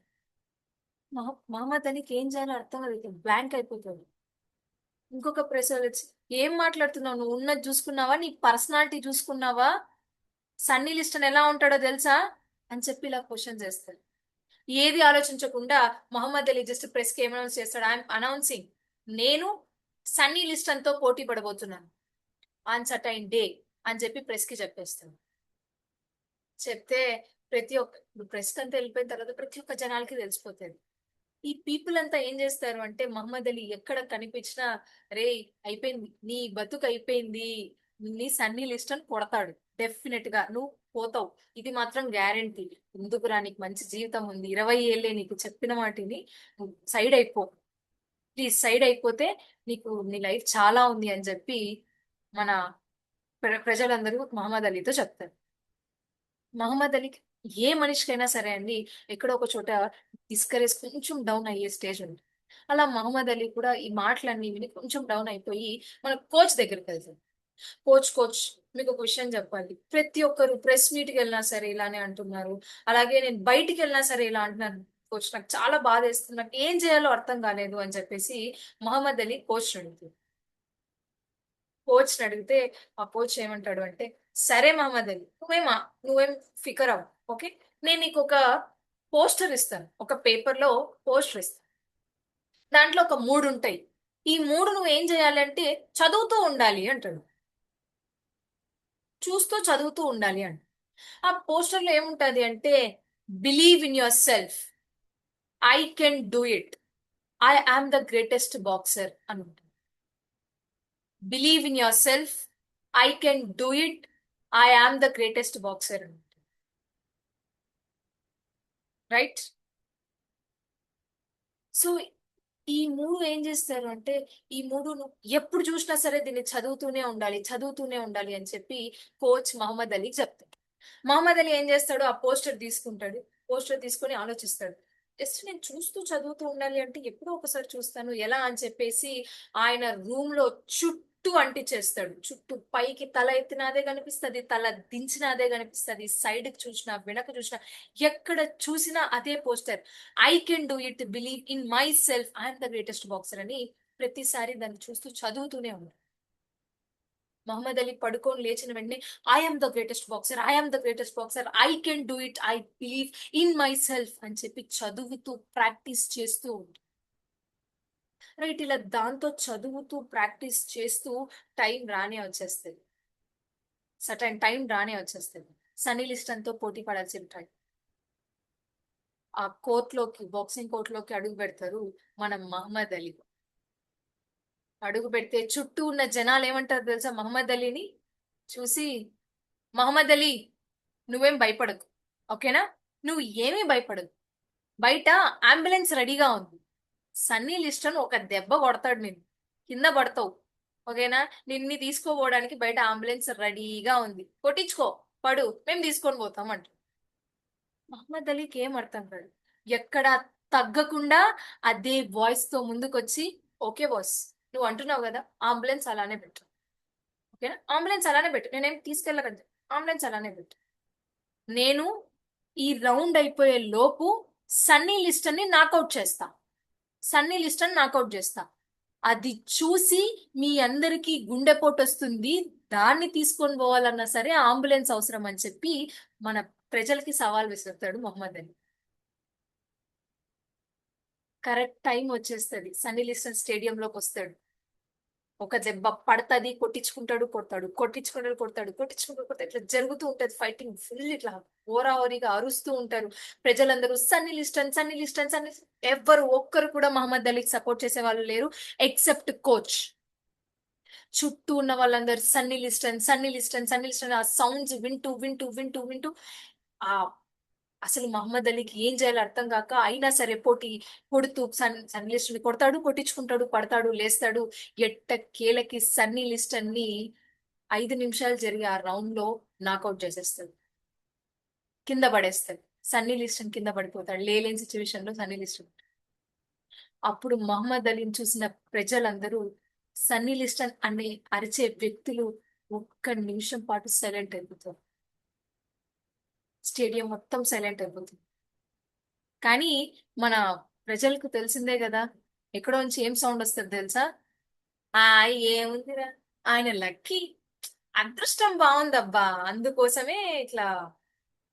మహమ్మద్ అలీకి ఏం చేయాలో అర్థం కాదు, బ్లాంక్ అయిపోతాడు. ఇంకొక ప్రెస్ వాళ్ళు వచ్చి, ఏం మాట్లాడుతున్నావు, నువ్వు ఉన్నది చూసుకున్నావా, నీ పర్సనాలిటీ చూసుకున్నావా, సన్నీ లిస్టన్ ఎలా ఉంటాడో తెలుసా అని చెప్పి ఇలా క్వశ్చన్ చేస్తాడు. ఏది ఆలోచించకుండా మహమ్మద్ అలీ జస్ట్ ప్రెస్ కి ఏం అనౌన్స్ చేస్తాడు, ఐఎమ్ అనౌన్సింగ్, నేను సన్నీ లిస్టన్ తో పోటీ పడబోతున్నాను ఆన్ సర్టైన్ డే అని చెప్పి ప్రెస్ కి చెప్పేస్తాడు. చెప్తే ప్రతి ఒక్క ప్రెస్ అంతా వెళ్ళిపోయిన తర్వాత ప్రతి ఒక్క జనాలకి తెలిసిపోతుంది. ఈ పీపుల్ అంతా ఏం చేస్తారు అంటే మహమ్మద్ అలీ ఎక్కడ కనిపించినా, రే అయిపోయింది నీ బతుకు అయిపోయింది, నీ సన్నీ లిస్టన్ కొడతాడు, డెఫినెట్ గా నువ్వు పోతావు, ఇది మాత్రం గ్యారంటీ, ఎందుకురా నీకు మంచి జీవితం ఉంది, 20 ఏళ్ళే నీకు చెప్పిన వాటిని, సైడ్ అయిపో ప్లీజ్, సైడ్ అయిపోతే నీకు నీ లైఫ్ చాలా ఉంది అని చెప్పి మన ప్రజలందరూ మహమ్మద్ అలీతో చెప్తారు. మహమ్మద్ అలీకి ఏ మనిషికైనా సరే అండి ఎక్కడో ఒక చోట డిస్కరేజ్, కొంచెం డౌన్ అయ్యే స్టేజ్ ఉంది. అలా మహమ్మద్ అలీ కూడా ఈ మాటలన్నీ విని కొంచెం డౌన్ అయిపోయి మన కోచ్ దగ్గరికి వెళ్తారు. కోచ్ మీకు ఒక విషయం చెప్పాలి, ప్రతి ఒక్కరు ప్రెస్ మీట్ కి వెళ్ళినా సరే ఇలానే అంటున్నారు, అలాగే నేను బయటికి వెళ్ళినా సరే ఇలా అంటున్నారు కోచ్, నాకు చాలా బాధ వేస్తుంది, నాకు ఏం చేయాలో అర్థం కాలేదు అని చెప్పేసి మహమ్మద్ అలీ కోచ్ అడుగుతారు. కోచ్ అడిగితే ఆ కోచ్ ఏమంటాడు అంటే, సరే మహమ్మద్ అలీ నువ్వేం ఫికర్ అవ్వు, ఓకే నేను నీకు ఒక పోస్టర్ ఇస్తాను, ఒక పేపర్ లో పోస్టర్ ఇస్తాను, దాంట్లో ఒక 3 ఉంటాయి, ఈ 3 నువ్వు ఏం చేయాలి అంటే చదువుతూ ఉండాలి అంటాడు. చూస్తూ చదువుతూ ఉండాలి అంట. ఆ పోస్టర్ లో ఏముంటది అంటే, believe in yourself, I can do it, I am the greatest boxer అని ఉంటుంది. Believe in yourself, I can do it, I am the greatest boxer అని ఉంటుంది. రైట్? సో ఈ 3 ఏం చేస్తారు అంటే, ఈ 3 ఎప్పుడు చూసినా సరే దీన్ని చదువుతూనే ఉండాలి అని చెప్పి కోచ్ మహమ్మద్ అలీ చెప్తాడు. మహమ్మద్ అలీ ఏం చేస్తాడు, ఆ పోస్టర్ తీసుకుంటాడు, పోస్టర్ తీసుకొని ఆలోచిస్తాడు, జస్ట్ నేను చూస్తూ చదువుతూ ఉండాలి అంటే ఎప్పుడో ఒకసారి చూస్తాను, ఎలా అని చెప్పేసి ఆయన రూమ్ లో చుట్టూ అంటించేస్తాడు. చుట్టూ పైకి తల ఎత్తిన అదే కనిపిస్తుంది, తల దించిన అదే కనిపిస్తుంది, సైడ్ కి చూసినా వెనక చూసినా ఎక్కడ చూసినా అదే poster, I can do it, believe in my self, I'm the greatest boxer అని ప్రతిసారి దాన్ని చూస్తూ చదువుతూనే ఉన్నాడు. మహమ్మద్ అలీ పడుకొని లేచిన వెంటనే I'm the greatest boxer, I'm the greatest boxer, I can do it, I believe in my self అని చెప్పి చదువుతూ ప్రాక్టీస్ చేస్తూ ఉంటాడు. రైట్, ఇలా దాంతో చదువుతూ ప్రాక్టీస్ చేస్తూ టైం రానే వచ్చేస్తుంది. సర్టైన్ టైం రానే వచ్చేస్తుంది. సన్నీ లిస్టన్తో పోటీ పడాల్సిన టైం. ఆ కోర్టులోకి, బాక్సింగ్ కోర్టులోకి అడుగు పెడతారు మన మహమ్మద్ అలీ. అడుగు పెడితే చుట్టూ ఉన్న జనాలు ఏమంటారు తెలుసా మహమ్మద్ అలీని చూసి, మహమ్మద్ అలీ నువ్వేం భయపడకు, ఓకేనా, నువ్వు ఏమీ భయపడకు, బయట అంబులెన్స్ రెడీగా ఉంది, సన్నీ లిస్టన్ ఒక దెబ్బ కొడతాడు, నేను కింద పడతావు, ఓకేనా, నిన్ను తీసుకోపోవడానికి బయట అంబులెన్స్ రెడీగా ఉంది, కొట్టించుకో, పడు, మేము తీసుకొని పోతాం అంట. మహమ్మద్ అలీకి ఏం అర్థం కాదు. ఎక్కడ తగ్గకుండా అదే వాయిస్ తో ముందుకొచ్చి, ఓకే బాస్, నువ్వు అంటున్నావు కదా, అంబులెన్స్ అలానే పెట్టు, ఓకేనా, అంబులెన్స్ అలానే పెట్టు, నేనేం తీసుకెళ్ళకండి, అంబులెన్స్ అలానే పెట్టు, నేను ఈ రౌండ్ అయిపోయే లోపు సన్నీ లిస్టన్ ని నాకౌట్ చేస్తా, సన్నీ లిస్టన్ నాకౌట్ చేస్తా, అది చూసి మీ అందరికీ గుండెపోటు వస్తుంది, దాన్ని తీసుకొని పోవాలన్నా సరే అంబులెన్స్ అవసరం అని చెప్పి మన ప్రజలకి సవాల్ విసురుతాడు మహమ్మద్ అలీ. కరెక్ట్ టైం వచ్చేస్తుంది, సన్నీ లిస్టన్ స్టేడియంలోకి వస్తాడు, ఒక దెబ్బ పడతది, కొట్టించుకుంటాడు, కొడతాడు, కొట్టించుకుంటాడు, కొడతాడు, కొట్టించుకుంటాడు, కొడతాడు, ఇట్లా జరుగుతూ ఉంటది ఫైటింగ్, ఫుల్ ఇట్లా ఓరావరిగా అరుస్తూ ఉంటారు ప్రజలందరూ, సన్నీ లిస్టన్, సన్నీ లిస్టన్, సన్నీ. ఎవ్వరు ఒక్కరు కూడా మహమ్మద్ అలీకి సపోర్ట్ చేసే వాళ్ళు లేరు ఎక్సెప్ట్ కోచ్. చుట్టూ ఉన్న వాళ్ళందరూ Sunny listen, Sunny listen, Sunny listen, ఆ సౌండ్స్ వింటూ వింటూ వింటూ వింటూ ఆ అసలు మహమ్మద్ అలీకి ఏం చేయాలో అర్థం కాక అయినా సరే పోటీ కొడుతూ సన్నీ లిస్టన్ కొడతాడు, కొట్టించుకుంటాడు, పడతాడు, లేస్తాడు, ఎట్టకేలకి సన్నీ లిస్టన్ ని 5 నిమిషాలు జరిగే ఆ రౌండ్ లో నాకౌట్ చేసేస్తాడు, కింద పడేస్తాడు, సన్నీ లిస్టన్ కింద పడిపోతాడు, లేలేని సిచ్యువేషన్ లో సన్నీ లిస్టన్. అప్పుడు మహమ్మద్ అలీని చూసిన ప్రజలందరూ సన్నీ లిస్టన్ అనే అరిచే వ్యక్తులు ఒక్క నిమిషం పాటు సైలెంట్ అయిపోతారు, స్టేడియం మొత్తం సైలెంట్ అయిపోతుంది. కానీ మన ప్రజలకు తెలిసిందే కదా, ఎక్కడో నుంచి ఏం సౌండ్ వస్తుంది తెలుసా, ఆ ఏముందిరా, ఆయన లక్కీ, అదృష్టం బాగుందబ్బా, అందుకోసమే ఇట్లా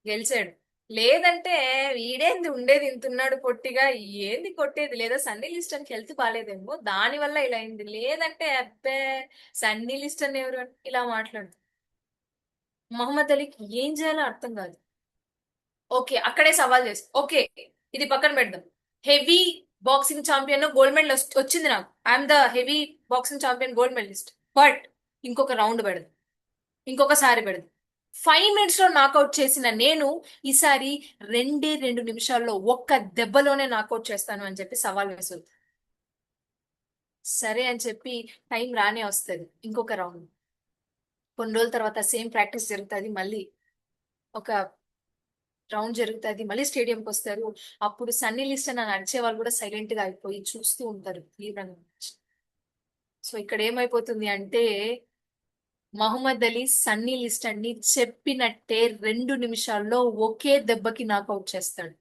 గెలిచాడు, లేదంటే వీడేంది ఉండేది ఇంతున్నాడు పొట్టిగా, ఏంది కొట్టేది, లేదా సన్నీ లిస్టన్ హెల్త్ బాగాలేదేమో దాని వల్ల ఇలా అయింది, లేదంటే అబ్బే సన్నీ లిస్టన్ ఎవరు అని ఇలా మాట్లాడు. మహమ్మద్ అలీకి ఏం చేయాలో అర్థం కాదు. ఓకే, అక్కడే సవాల్ చేసి, ఓకే ఇది పక్కన పెడదాం, heavy boxing champion gold medal వచ్చింది నాకు, I'm the heavy boxing champion gold medalist, but ఇంకొక రౌండ్ పెడదాం, ఇంకొకసారి పెడదాం, 5 minutes లో నాకౌట్ చేసిన నేను ఈసారి 2 నిమిషాల్లో ఒక్క దెబ్బలోనే నాకౌట్ చేస్తాను అని చెప్పి సవాల్ వేస్తుంది. సరే అని చెప్పి టైం రానే వస్తుంది, ఇంకొక రౌండ్, కొన్ని రోజుల తర్వాత సేమ్ ప్రాక్టీస్ జరుగుతుంది, మళ్ళీ ఒక రౌండ్ జరుగుతుంది, మళ్ళీ స్టేడియంకి వస్తారు, అప్పుడు సన్నీ లిస్టన్ అని అరిచే వాళ్ళు కూడా సైలెంట్ గా అయిపోయి చూస్తూ ఉంటారు తీవ్రంగా. సో ఇక్కడ ఏమైపోతుంది అంటే మహమ్మద్ అలీ సన్నీ లిస్టన్ ని చెప్పినట్టే 2 నిమిషాల్లో ఒకే దెబ్బకి నాకౌట్ చేస్తాడు.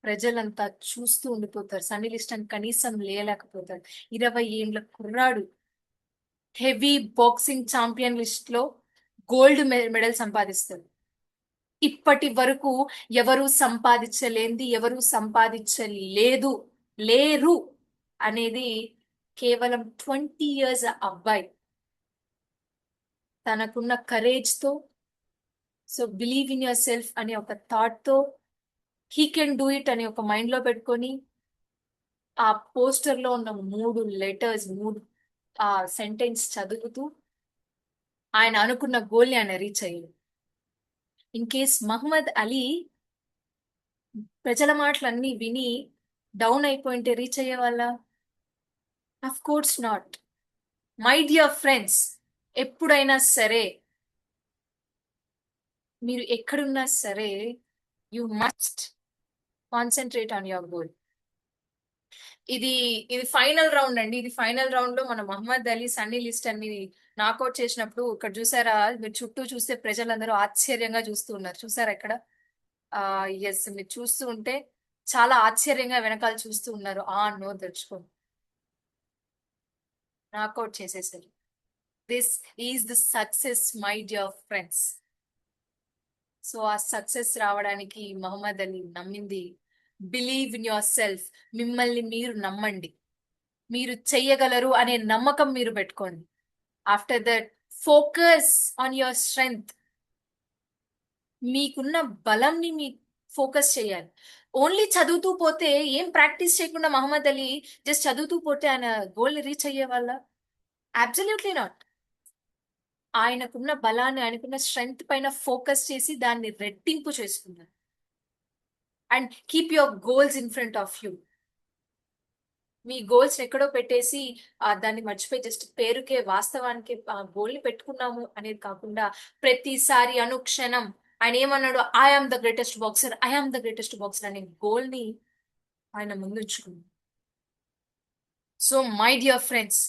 ప్రజలంతా చూస్తూ ఉండిపోతారు, సన్నీ లిస్టన్ కనీసం లేలేకపోతాడు. 20 ఏండ్ల కుర్రాడు హెవీ బాక్సింగ్ ఛాంపియన్ లిస్ట్ లో గోల్డ్ మెడల్ సంపాదిస్తాడు. ఇప్పటి వరకు ఎవరు సంపాదించలేంది, ఎవరు సంపాదించలేదు లేరు అనేది కేవలం 20 years అబ్బాయి తనకున్న కరేజ్ తో, so believe in your self అనే ఒక థాట్ తో, హీ కెన్ డూ ఇట్ అని ఒక మైండ్ లో పెట్టుకొని ఆ పోస్టర్ లో ఉన్న 3 letters, 3 ఆ సెంటెన్స్ చదువుతూ ఆయన అనుకున్న గోల్ ని ఆయన రీచ్ అయ్యాడు. ఇన్ కేస్ మహమ్మద్ అలీ ప్రజల మాటలన్నీ విని డౌన్ అయిపోయింటే రీచ్ అయ్యే వాళ్ళ? Of course not. My dear friends, ఎప్పుడైనా సరే మీరు ఎక్కడున్నా సరే you must concentrate on your goal. ఇది ఫైనల్ రౌండ్ అండి. ఇది ఫైనల్ రౌండ్ లో మన మహమ్మద్ అలీ సన్నీ లిస్టన్ ని నాకౌట్ చేసినప్పుడు ఇక్కడ చూసారా, మీరు చుట్టూ చూస్తే ప్రజలందరూ ఆశ్చర్యంగా చూస్తూ ఉన్నారు. చూసారా ఇక్కడ? ఎస్, మీరు చూస్తూ ఉంటే చాలా ఆశ్చర్యంగా వెనకాల చూస్తూ ఉన్నారు. నోరు తెరుచుకోండి, నాకౌట్ చేసేసారు. This is the success my dear friends. So ఆ సక్సెస్ రావడానికి మహమ్మద్ అలీ నమ్మింది బిలీవ్ ఇన్ యువర్ సెల్ఫ్. మిమ్మల్ని మీరు నమ్మండి, మీరు చెయ్యగలరు అనే నమ్మకం మీరు పెట్టుకోండి. After that focus on your strength. మీకున్న బలంని మీ ఫోకస్ చేయాలి. ఓన్లీ చదువుతూ పోతే, ఏం ప్రాక్టీస్ చేయకుండా మహమ్మద్ అలీ జస్ట్ చదువుతూ పోతే ఆయన గోల్ ని రీచ్ అయ్యే వాళ్ళ? Absolutely not. ఆయనకున్న బలాన్ని, ఆయనకున్న స్ట్రెంగ్త్ పైన ఫోకస్ చేసి దాన్ని రెట్టింపు చేసుకున్నారు. And keep your goals in front of you. Me goals ఎక్కడో పెట్టేసి దాన్ని మర్చిపోయి జస్ట్ పేరుకే, వాస్తవానికి ఆ గోల్ ని పెట్టుకున్నాము అనేది కాకుండా ప్రతిసారి అనుక్షణం ఆయన ఏమన్నాడు, I am the greatest boxer, I am the greatest boxer అనే గోల్ ని ఆయన ముందుంచుకున్నాడు. So my dear friends,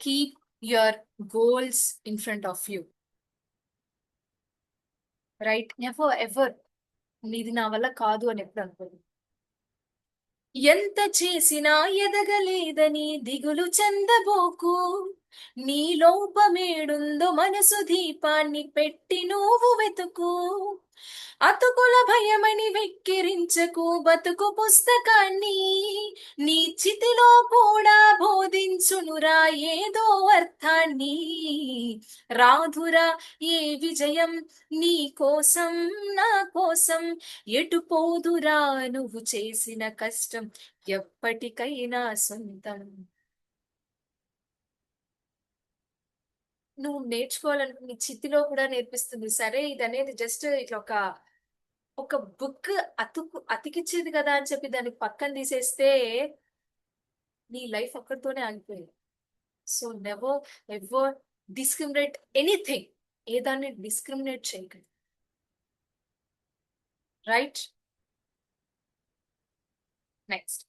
keep your goals in front of you, right? Never ever ఇది నా వల్ల కాదు అని ఎప్పుడు అనుకోదు. ఎంత చేసినా ఎదగలేదని దిగులు చెందబోకు, నీ లోపమేడుందో మనసు దీపాన్ని పెట్టి నువ్వు వెతుకు. అతుకుల భయమని వెక్కిరించకు బతుకు పుస్తకాన్ని, నీ చితిలో కూడా బోధించునురా ఏదో అర్థాన్ని. రాధురా ఏ విజయం నీ కోసం నా కోసం, ఎటు పోదురా నువ్వు చేసిన కష్టం ఎప్పటికైనా సొంతం. నువ్వు నేర్చుకోవాలనుకున్న చితిలో కూడా నేర్పిస్తుంది. సరే ఇది అనేది జస్ట్ ఇట్లా ఒక బుక్ అతికిచ్చేది కదా అని చెప్పి దాన్ని పక్కన తీసేస్తే నీ లైఫ్ అక్కడితోనే ఆగిపోయింది. So never ever discriminate anything. ఏదాన్ని డిస్క్రిమినేట్ చేయకండి, right? Next,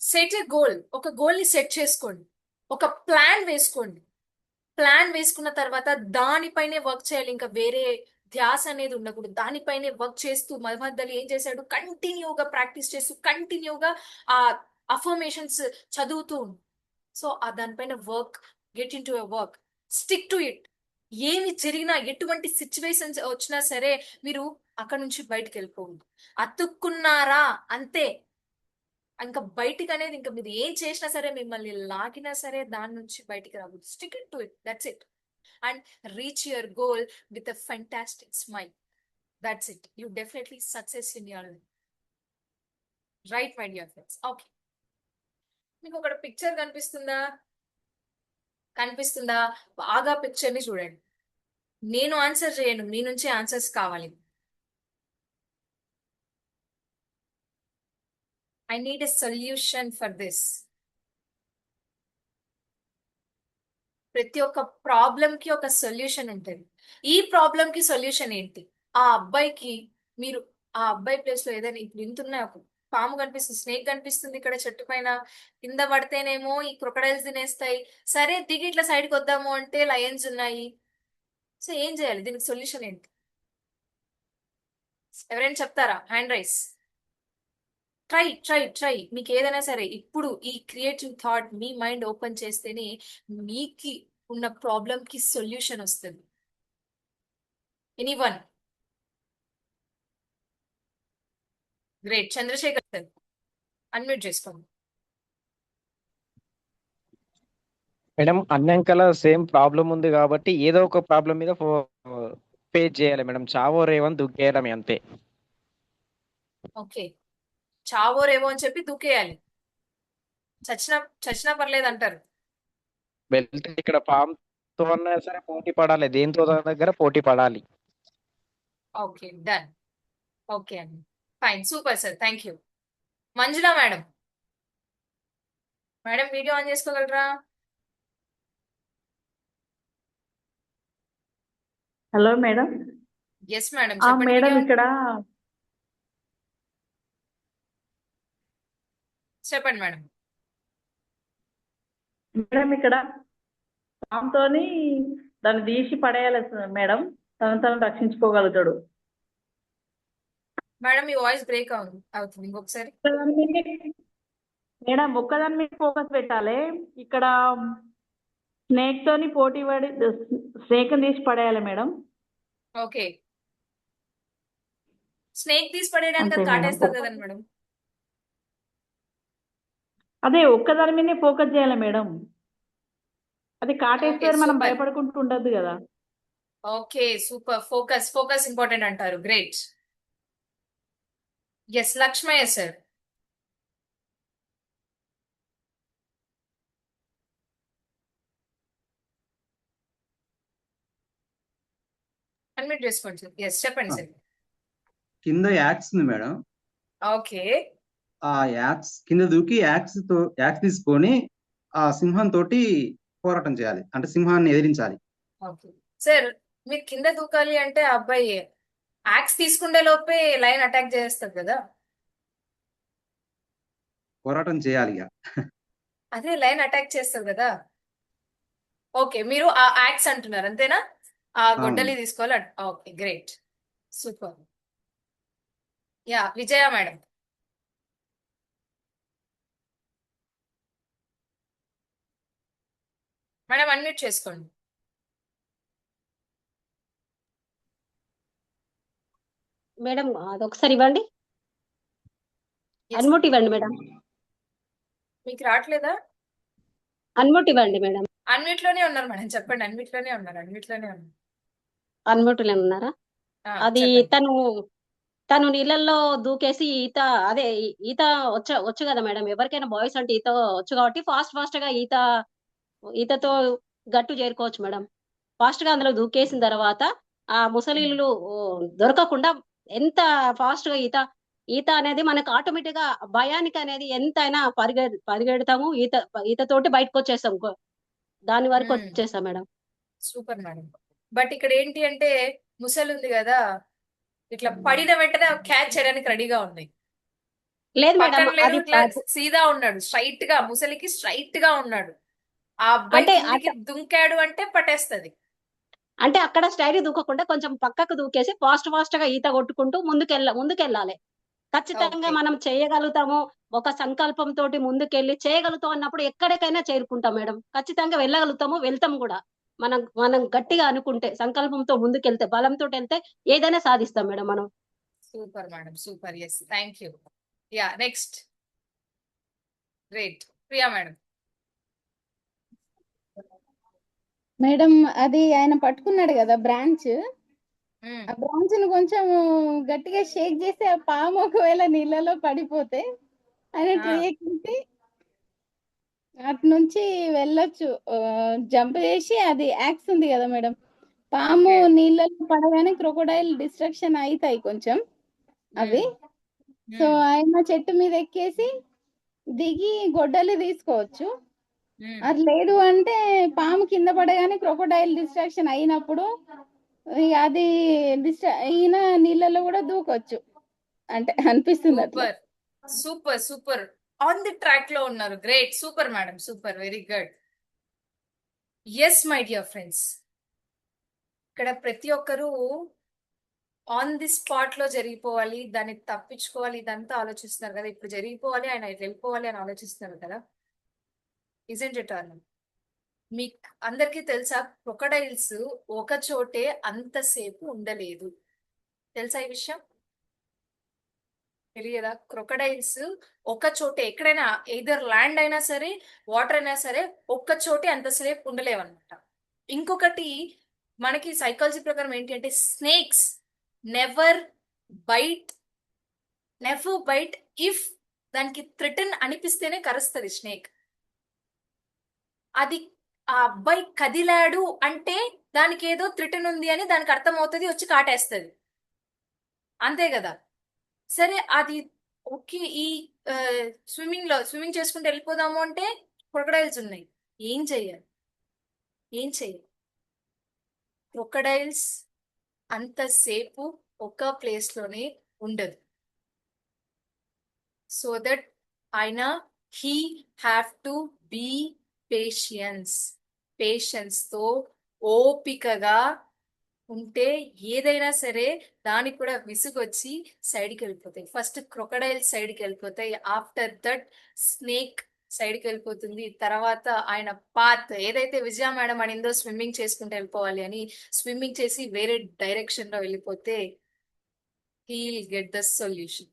set a goal. ఒక గోల్ ని సెట్ చేసుకోండి, ఒక ప్లాన్ వేసుకోండి. ప్లాన్ వేసుకున్న తర్వాత దానిపైనే వర్క్ చేయాలి. ఇంకా వేరే ధ్యాస అనేది ఉండకూడదు. దానిపైనే వర్క్ చేస్తూ మహమ్మద్ అలీ ఏం చేశాడు, కంటిన్యూగా ప్రాక్టీస్ చేస్తూ కంటిన్యూగా ఆ అఫర్మేషన్స్ చదువుతూ. సో దానిపైన work, get in to a work, stick to it. ఏమి జరిగినా, ఎటువంటి సిచ్యువేషన్స్ వచ్చినా సరే మీరు అక్కడ నుంచి బయటకు వెళ్ళిపోవద్దు. అతుక్కున్నారా అంతే, ఇంకా బయటికి అనేది ఇంకా మీరు ఏం చేసినా సరే, మిమ్మల్ని లాగినా సరే దాని నుంచి బయటికి రాకూడదు. Stick it to it, that's it. And reach your goal with a fantastic smile. That's it. You definitely success in your life, right my dear friends? Okay, మీకు ఒక పిక్చర్ కనిపిస్తుందా? బాగా పిక్చర్ ని చూడండి. నేను ఆన్సర్ చేయను, మీ నుంచి ఆన్సర్స్ కావాలి. I need a solution for this. ప్రతి ఒక్క ప్రాబ్లం కి ఒక సొల్యూషన్ ఉంటుంది. ఈ ప్రాబ్లం కి సొల్యూషన్ ఏంటి? ఆ అబ్బాయి ప్లేస్ లో ఏదైనా ఇప్పుడు ఇంతున్నాయి, ఒక పాము కనిపిస్తుంది, స్నేక్ కనిపిస్తుంది ఇక్కడ చెట్టు పైన, కింద పడితేనేమో ఈ క్రొకడైల్స్ తినేస్తాయి. సరే దిగి ఇట్లా సైడ్కి వద్దాము అంటే లయన్స్ ఉన్నాయి. సో ఏం చేయాలి? దీనికి సొల్యూషన్ ఏంటి? ఎవరైనా చెప్తారా? Hand raise. ట్రై. మీకు ఏదైనా సరే ఇప్పుడు ఈ క్రియేటివ్ థాట్ మీ మైండ్ ఓపెన్ చేస్తేనే మీకు ఉన్న ప్రాబ్లం కి సొల్యూషన్ వస్తుంది. Anyone? Great. Chandrashekar sir unmute చేసుకోండి. మేడం, అన్నంకల సేమ్ ప్రాబ్లం ఉంది కాబట్టి ఏదో ఒక ప్రాబ్లం మీద ఫేస్ చేయాలి మేడం. చావో రేవని దుక్కేయడమే అంతే. ఓకే, చావో రేవో అని చెప్పి దూకేయాలి. చచ్చినా పర్లేదు అంటారు. వెళ్తే ఇక్కడ పాముతో అన్నా సరే పోటీ పడాలి, దేంతో దగ్గర పోటీ పడాలి. Okay, done. ఓకే అండి, fine, super sir, thank you. Manjula madam video on చేసుకోగలరా? Hello madam. ఎస్ మేడం, ఆ చెప్పండి. మేడం video ఇక్కడ చెప్పండి మేడం. మేడం ఇక్కడ పాముతోని దాన్ని తీసి పడేయాలి మేడం, తను రక్షించుకోగలుగుతాడు. మేడం మీ వాయిస్ బ్రేక్ అవుతుంది, ఇంకొకసారి. మేడం ఒక్కదాని మీద ఫోకస్ పెట్టాలి. ఇక్కడ స్నేక్ తోని పోటీ పడి స్నేక్ తీసి పడేయాలి మేడం. ఓకే, స్నేక్ తీసి పడేయడానికి అంతే అది మేడం. కాటేస్తుంది కదండి మేడం. అదే ఒక్కదాని మీదనే ఫోకస్ చేయాలి మేడం. అది ఓకే కాటేస్తారు, మనం సూపర్. భయపడుకుంటూ ఉండద్దు కదా. Okay super. ఫోకస్ ఇంపార్టెంట్ అంటారు. Great. Yes Lakshmaiah sir. Unmute చేసుకోండి సార్. ఎస్ చెప్పండి సార్. కింద యాక్స్ ఉంది మేడం. ఓకే ఆ యాక్స్ కింద దూకి యాక్స్ తీసుకొని ఆ సింహం తోటి పోరాటం చేయాలి, అంటే సింహాన్ని ఎదిరించాలి. ఓకే సార్, మీరు కింద దూకాలి అంటే ఆ అబ్బాయి యాక్స్ తీసుకుండే లోపే లైన్ అటాక్ చేస్తారు కదా. పోరాటం చేయాలి ఇక. అదే లైన్ అటాక్ చేస్తారు కదా. ఓకే మీరు ఆ యాక్స్ అంటున్నారు అంతేనా? ఆ గొడ్డలి తీసుకోవాలి. Okay great super. యా విజయ మేడం. మేడం అన్మ్యూట్ చేసుకోండి. మేడం అదొకసారి ఇవ్వండి, Yes, అన్మ్యూట్ ఇవ్వండి మేడం, మీకు రావట్లేదా? అన్మ్యూట్ ఇవ్వండి మేడం. అన్మ్యూట్ లోనే ఉన్నారు మేడం, చెప్పండి. అన్మ్యూట్ లోనే ఉన్నారు. అన్మ్యూట్లో ఉన్నారా? అది చెప్పండి. తను నీళ్ళల్లో దూకేసి అదే ఈత వచ్చు కదా మేడం, ఎవరికైనా బాయ్స్ అంటే ఈత వచ్చు కాబట్టి ఫాస్ట్ గా ఈతతో గట్టు చేరుకోవచ్చు మేడం. ఫాస్ట్ గా అందులో దూకేసిన తర్వాత ఆ ముసలీళ్ళు దొరకకుండా ఎంత ఫాస్ట్ గా ఈత అనేది మనకు ఆటోమేటిక్ గా భయానికి అనేది ఎంతైనా పరిగెడతాము, ఈతతోటి బయటకు వచ్చేస్తాం, దాని వరకు వచ్చేస్తాం మేడం. Super madam. బట్ ఇక్కడ ఏంటి అంటే ముసలి ఉంది కదా, ఇట్లా పడిన వెంటనే క్యాచ్ చేయడానికి రెడీగా ఉంది. లేదు మేడం, పక్కన లేదు, అది ఇట్లా సీదా ఉన్నాడు, స్ట్రైట్ గా ముసలికి స్ట్రైట్ గా ఉన్నాడు. ఆ అబ్బాయి అంటే కిందికి దుంకాడు అంటే పట్టేస్తది. అంటే అక్కడ స్టైల్ దూకకుండా కొంచెం పక్కకు దూకేసి ఫాస్ట్ గా ఈత కొట్టుకుంటూ ముందుకెళ్ళాలి. ఖచ్చితంగా Okay. మనం చేయగలుగుతాము, ఒక సంకల్పంతో ముందుకెళ్ళి చేయగలుగుతాం అన్నప్పుడు ఎక్కడికైనా చేరుకుంటాం మేడం. ఖచ్చితంగా వెళ్ళగలుగుతాము, వెళ్తాం కూడా. మనం గట్టిగా అనుకుంటే, సంకల్పంతో ముందుకెళ్తే, బలంతో వెళ్తే ఏదైనా సాధిస్తాం మేడం మనం. Super madam super. Yes thank you. Yeah next. Great Priya madam. Madam అది ఆయన పట్టుకున్నాడు కదా బ్రాంచ్, ఆ బ్రాంచ్ ను కొంచెం గట్టిగా షేక్ చేస్తే ఆ పాము ఒకవేళ నీళ్ళలో పడిపోతే ఆయన ట్రీ ఎక్కించి అటు నుంచి వెళ్ళొచ్చు, జంప్ చేసి. అది యాక్స్ ఉంది కదా మేడం, పాము నీళ్ళలో పడగానే క్రొకోడైల్ డిస్ట్రక్షన్ అవుతాయి కొంచెం అవి. సో ఆయన చెట్టు మీద ఎక్కేసి దిగి గొడ్డలి తీసుకోవచ్చు. అది లేదు అంటే పాము కింద పడగానే క్రొకోడైల్ డిస్ట్రాక్షన్ అయినప్పుడు అది ఈయన నీళ్ళలో కూడా దూకొచ్చు అంటే అనిపిస్తుంది అట్లా. సూపర్ ఆన్ ది ట్రాక్ లో ఉన్నారు. Great super madam super very good. Yes my dear friends, ఇక్కడ ప్రతి ఒక్కరూ ఆన్ ది స్పాట్ లో జరిగిపోవాలి, దాన్ని తప్పించుకోవాలి, ఇదంతా ఆలోచిస్తున్నారు కదా. ఇప్పుడు జరిగిపోవాలి, ఆయన వెళ్ళిపోవాలి అని ఆలోచిస్తున్నారు కదా. Isn't it all? మీకు అందరికీ తెలుసా, క్రొకడైల్స్ ఒక చోటే అంతసేపు ఉండలేదు. తెలుసా ఈ విషయం? తెలియదా? క్రొకడైల్స్ ఒక చోటే ఎక్కడైనా ఎయిదర్ ల్యాండ్ అయినా సరే వాటర్ అయినా సరే ఒక్క చోటే అంతసేపు ఉండలేవన్నమాట. ఇంకొకటి మనకి సైకాలజీ ప్రకారం ఏంటి అంటే స్నేక్స్ నెవర్ బైట్ ఇఫ్ దానికి థ్రెటన్ అనిపిస్తేనే కరుస్తుంది స్నేక్. అది ఆ అబ్బాయి కదిలాడు అంటే దానికి ఏదో థ్రెటన్ ఉంది అని దానికి అర్థమవుతుంది, వచ్చి కాటేస్తుంది, అంతే కదా. సరే అది ఓకే, ఈ స్విమ్మింగ్ చేసుకుంటూ వెళ్ళిపోదాము అంటే క్రొకడైల్స్ ఉన్నాయి. ఏం చెయ్యాలి? క్రొకడైల్స్ అంతసేపు ఒక ప్లేస్ లోనే ఉండదు. సో దట్ ఆయన he have to be patience తో ఓపికగా ఉంటే ఏదైనా సరే దానికి కూడా విసుగొచ్చి సైడ్కి వెళ్ళిపోతాయి. ఫస్ట్ క్రొకడైల్ సైడ్కి వెళ్ళిపోతాయి, ఆఫ్టర్ దట్ స్నేక్ సైడ్కి వెళ్ళిపోతుంది. తర్వాత ఆయన పాత్ ఏదైతే విజయ మేడం అనిందో స్విమ్మింగ్ చేసుకుంటూ వెళ్ళిపోవాలి అని, స్విమ్మింగ్ చేసి వేరే డైరెక్షన్ లో వెళ్ళిపోతే he will get the solution.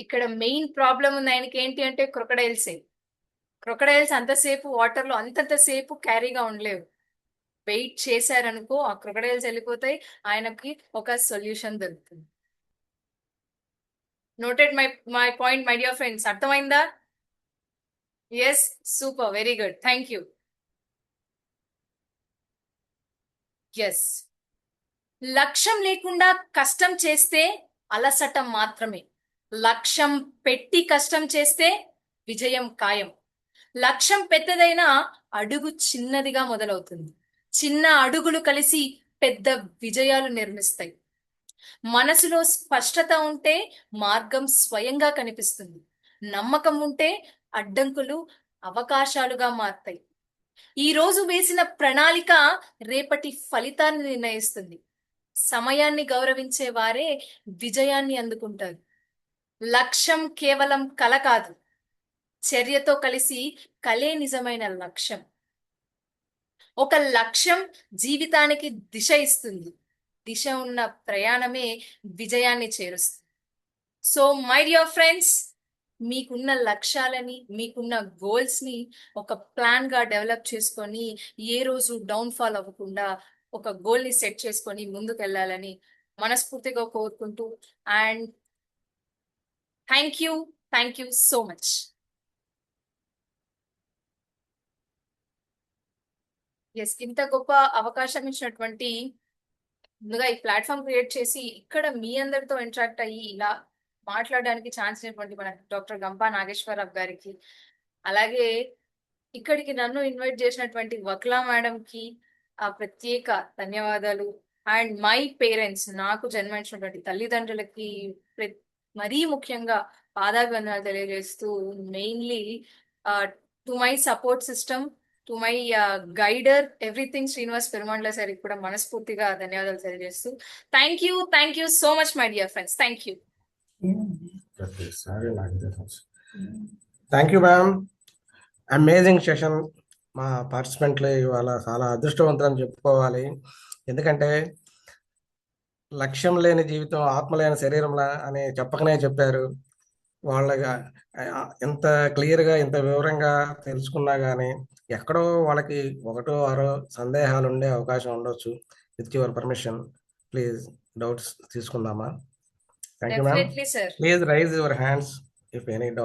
ఇక్కడ మెయిన్ ప్రాబ్లం ఉంది ఆయనకి ఏంటి అంటే క్రొకడైల్సే. క్రొకడైల్స్ అంతసేపు వాటర్ లో అంతంతసేపు క్యారీగా ఉండలేవు. వెయిట్ చేశారనుకో ఆ క్రొకడైల్స్ వెళ్ళిపోతాయి, ఆయనకి ఒక సొల్యూషన్ దొరుకుతుంది. Noted my point my dear friends, అర్థమైందా? Yes, super, very good, thank you. Yes, లక్ష్యం లేకుండా కష్టం చేస్తే అలసట మాత్రమే. లక్ష్యం పెట్టి కష్టం చేస్తే విజయం ఖాయం. లక్ష్యం పెద్దదైనా అడుగు చిన్నదిగా మొదలవుతుంది. చిన్న అడుగులు కలిసి పెద్ద విజయాలు నిర్మిస్తాయి. మనసులో స్పష్టత ఉంటే మార్గం స్వయంగా కనిపిస్తుంది. నమ్మకం ఉంటే అడ్డంకులు అవకాశాలుగా మారుతాయి. ఈ రోజు వేసిన ప్రణాళిక రేపటి ఫలితాన్ని నిర్ణయిస్తుంది. సమయాన్ని గౌరవించే వారే విజయాన్ని అందుకుంటారు. లక్ష్యం కేవలం కల కాదు, చర్యతో కలిసి కలే నిజమైన లక్ష్యం. ఒక లక్ష్యం జీవితానికి దిశ ఇస్తుంది. దిశ ఉన్న ప్రయాణమే విజయాన్ని చేరుస్తుంది. సో మై డియర్ ఫ్రెండ్స్, మీకున్న లక్ష్యాలని, మీకున్న గోల్స్ ని ఒక ప్లాన్ గా డెవలప్ చేసుకొని ఏ రోజు డౌన్ ఫాల్ అవ్వకుండా ఒక గోల్ ని సెట్ చేసుకొని ముందుకు వెళ్ళాలని మనస్ఫూర్తిగా కోరుకుంటూ, and thank you so much. Yes, ఇంత గొప్ప అవకాశం ఇచ్చినటువంటి, ముందుగా ఈ ప్లాట్ఫామ్ క్రియేట్ చేసి ఇక్కడ మీ అందరితో ఇంటరాక్ట్ అయ్యి ఇలా మాట్లాడడానికి ఛాన్స్ ఇచ్చినటువంటి మన డాక్టర్ గంపా నాగేశ్వరరావు గారికి, అలాగే ఇక్కడికి నన్ను ఇన్వైట్ చేసినటువంటి వక్లా మేడం కి ప్రత్యేక ధన్యవాదాలు. అండ్ మై పేరెంట్స్, నాకు జన్మించినటువంటి తల్లిదండ్రులకి మరీ ముఖ్యంగా పాదాభివందనాలు తెలియజేస్తూ, mainly to my support system, to my guider everything Srinivas Perumandla సార్కి కూడా మనస్ఫూర్తిగా ధన్యవాదాలు తెలియజేస్తూ, thank you so much my dear friends. Thank you. Thank you ma'am. Amazing session. మా పార్టిసిపెంట్లు ఇవాళ చాలా అదృష్టవంతులని చెప్పుకోవాలి. ఎందుకంటే లక్ష్యం లేని జీవితం ఆత్మ లేని శరీరంలా అని చెప్పకనే చెప్పారు. వాళ్ళగా ఎంత క్లియర్గా ఎంత వివరంగా తెలుసుకున్నా కానీ ఎక్కడో వాళ్ళకి ఒకటో ఆరో సందేహాలు ఉండే అవకాశం ఉండొచ్చు. With your permission please doubts తీసుకుందామా? Thank you ma'am. Definitely, sir. Please raise your hands if any doubt.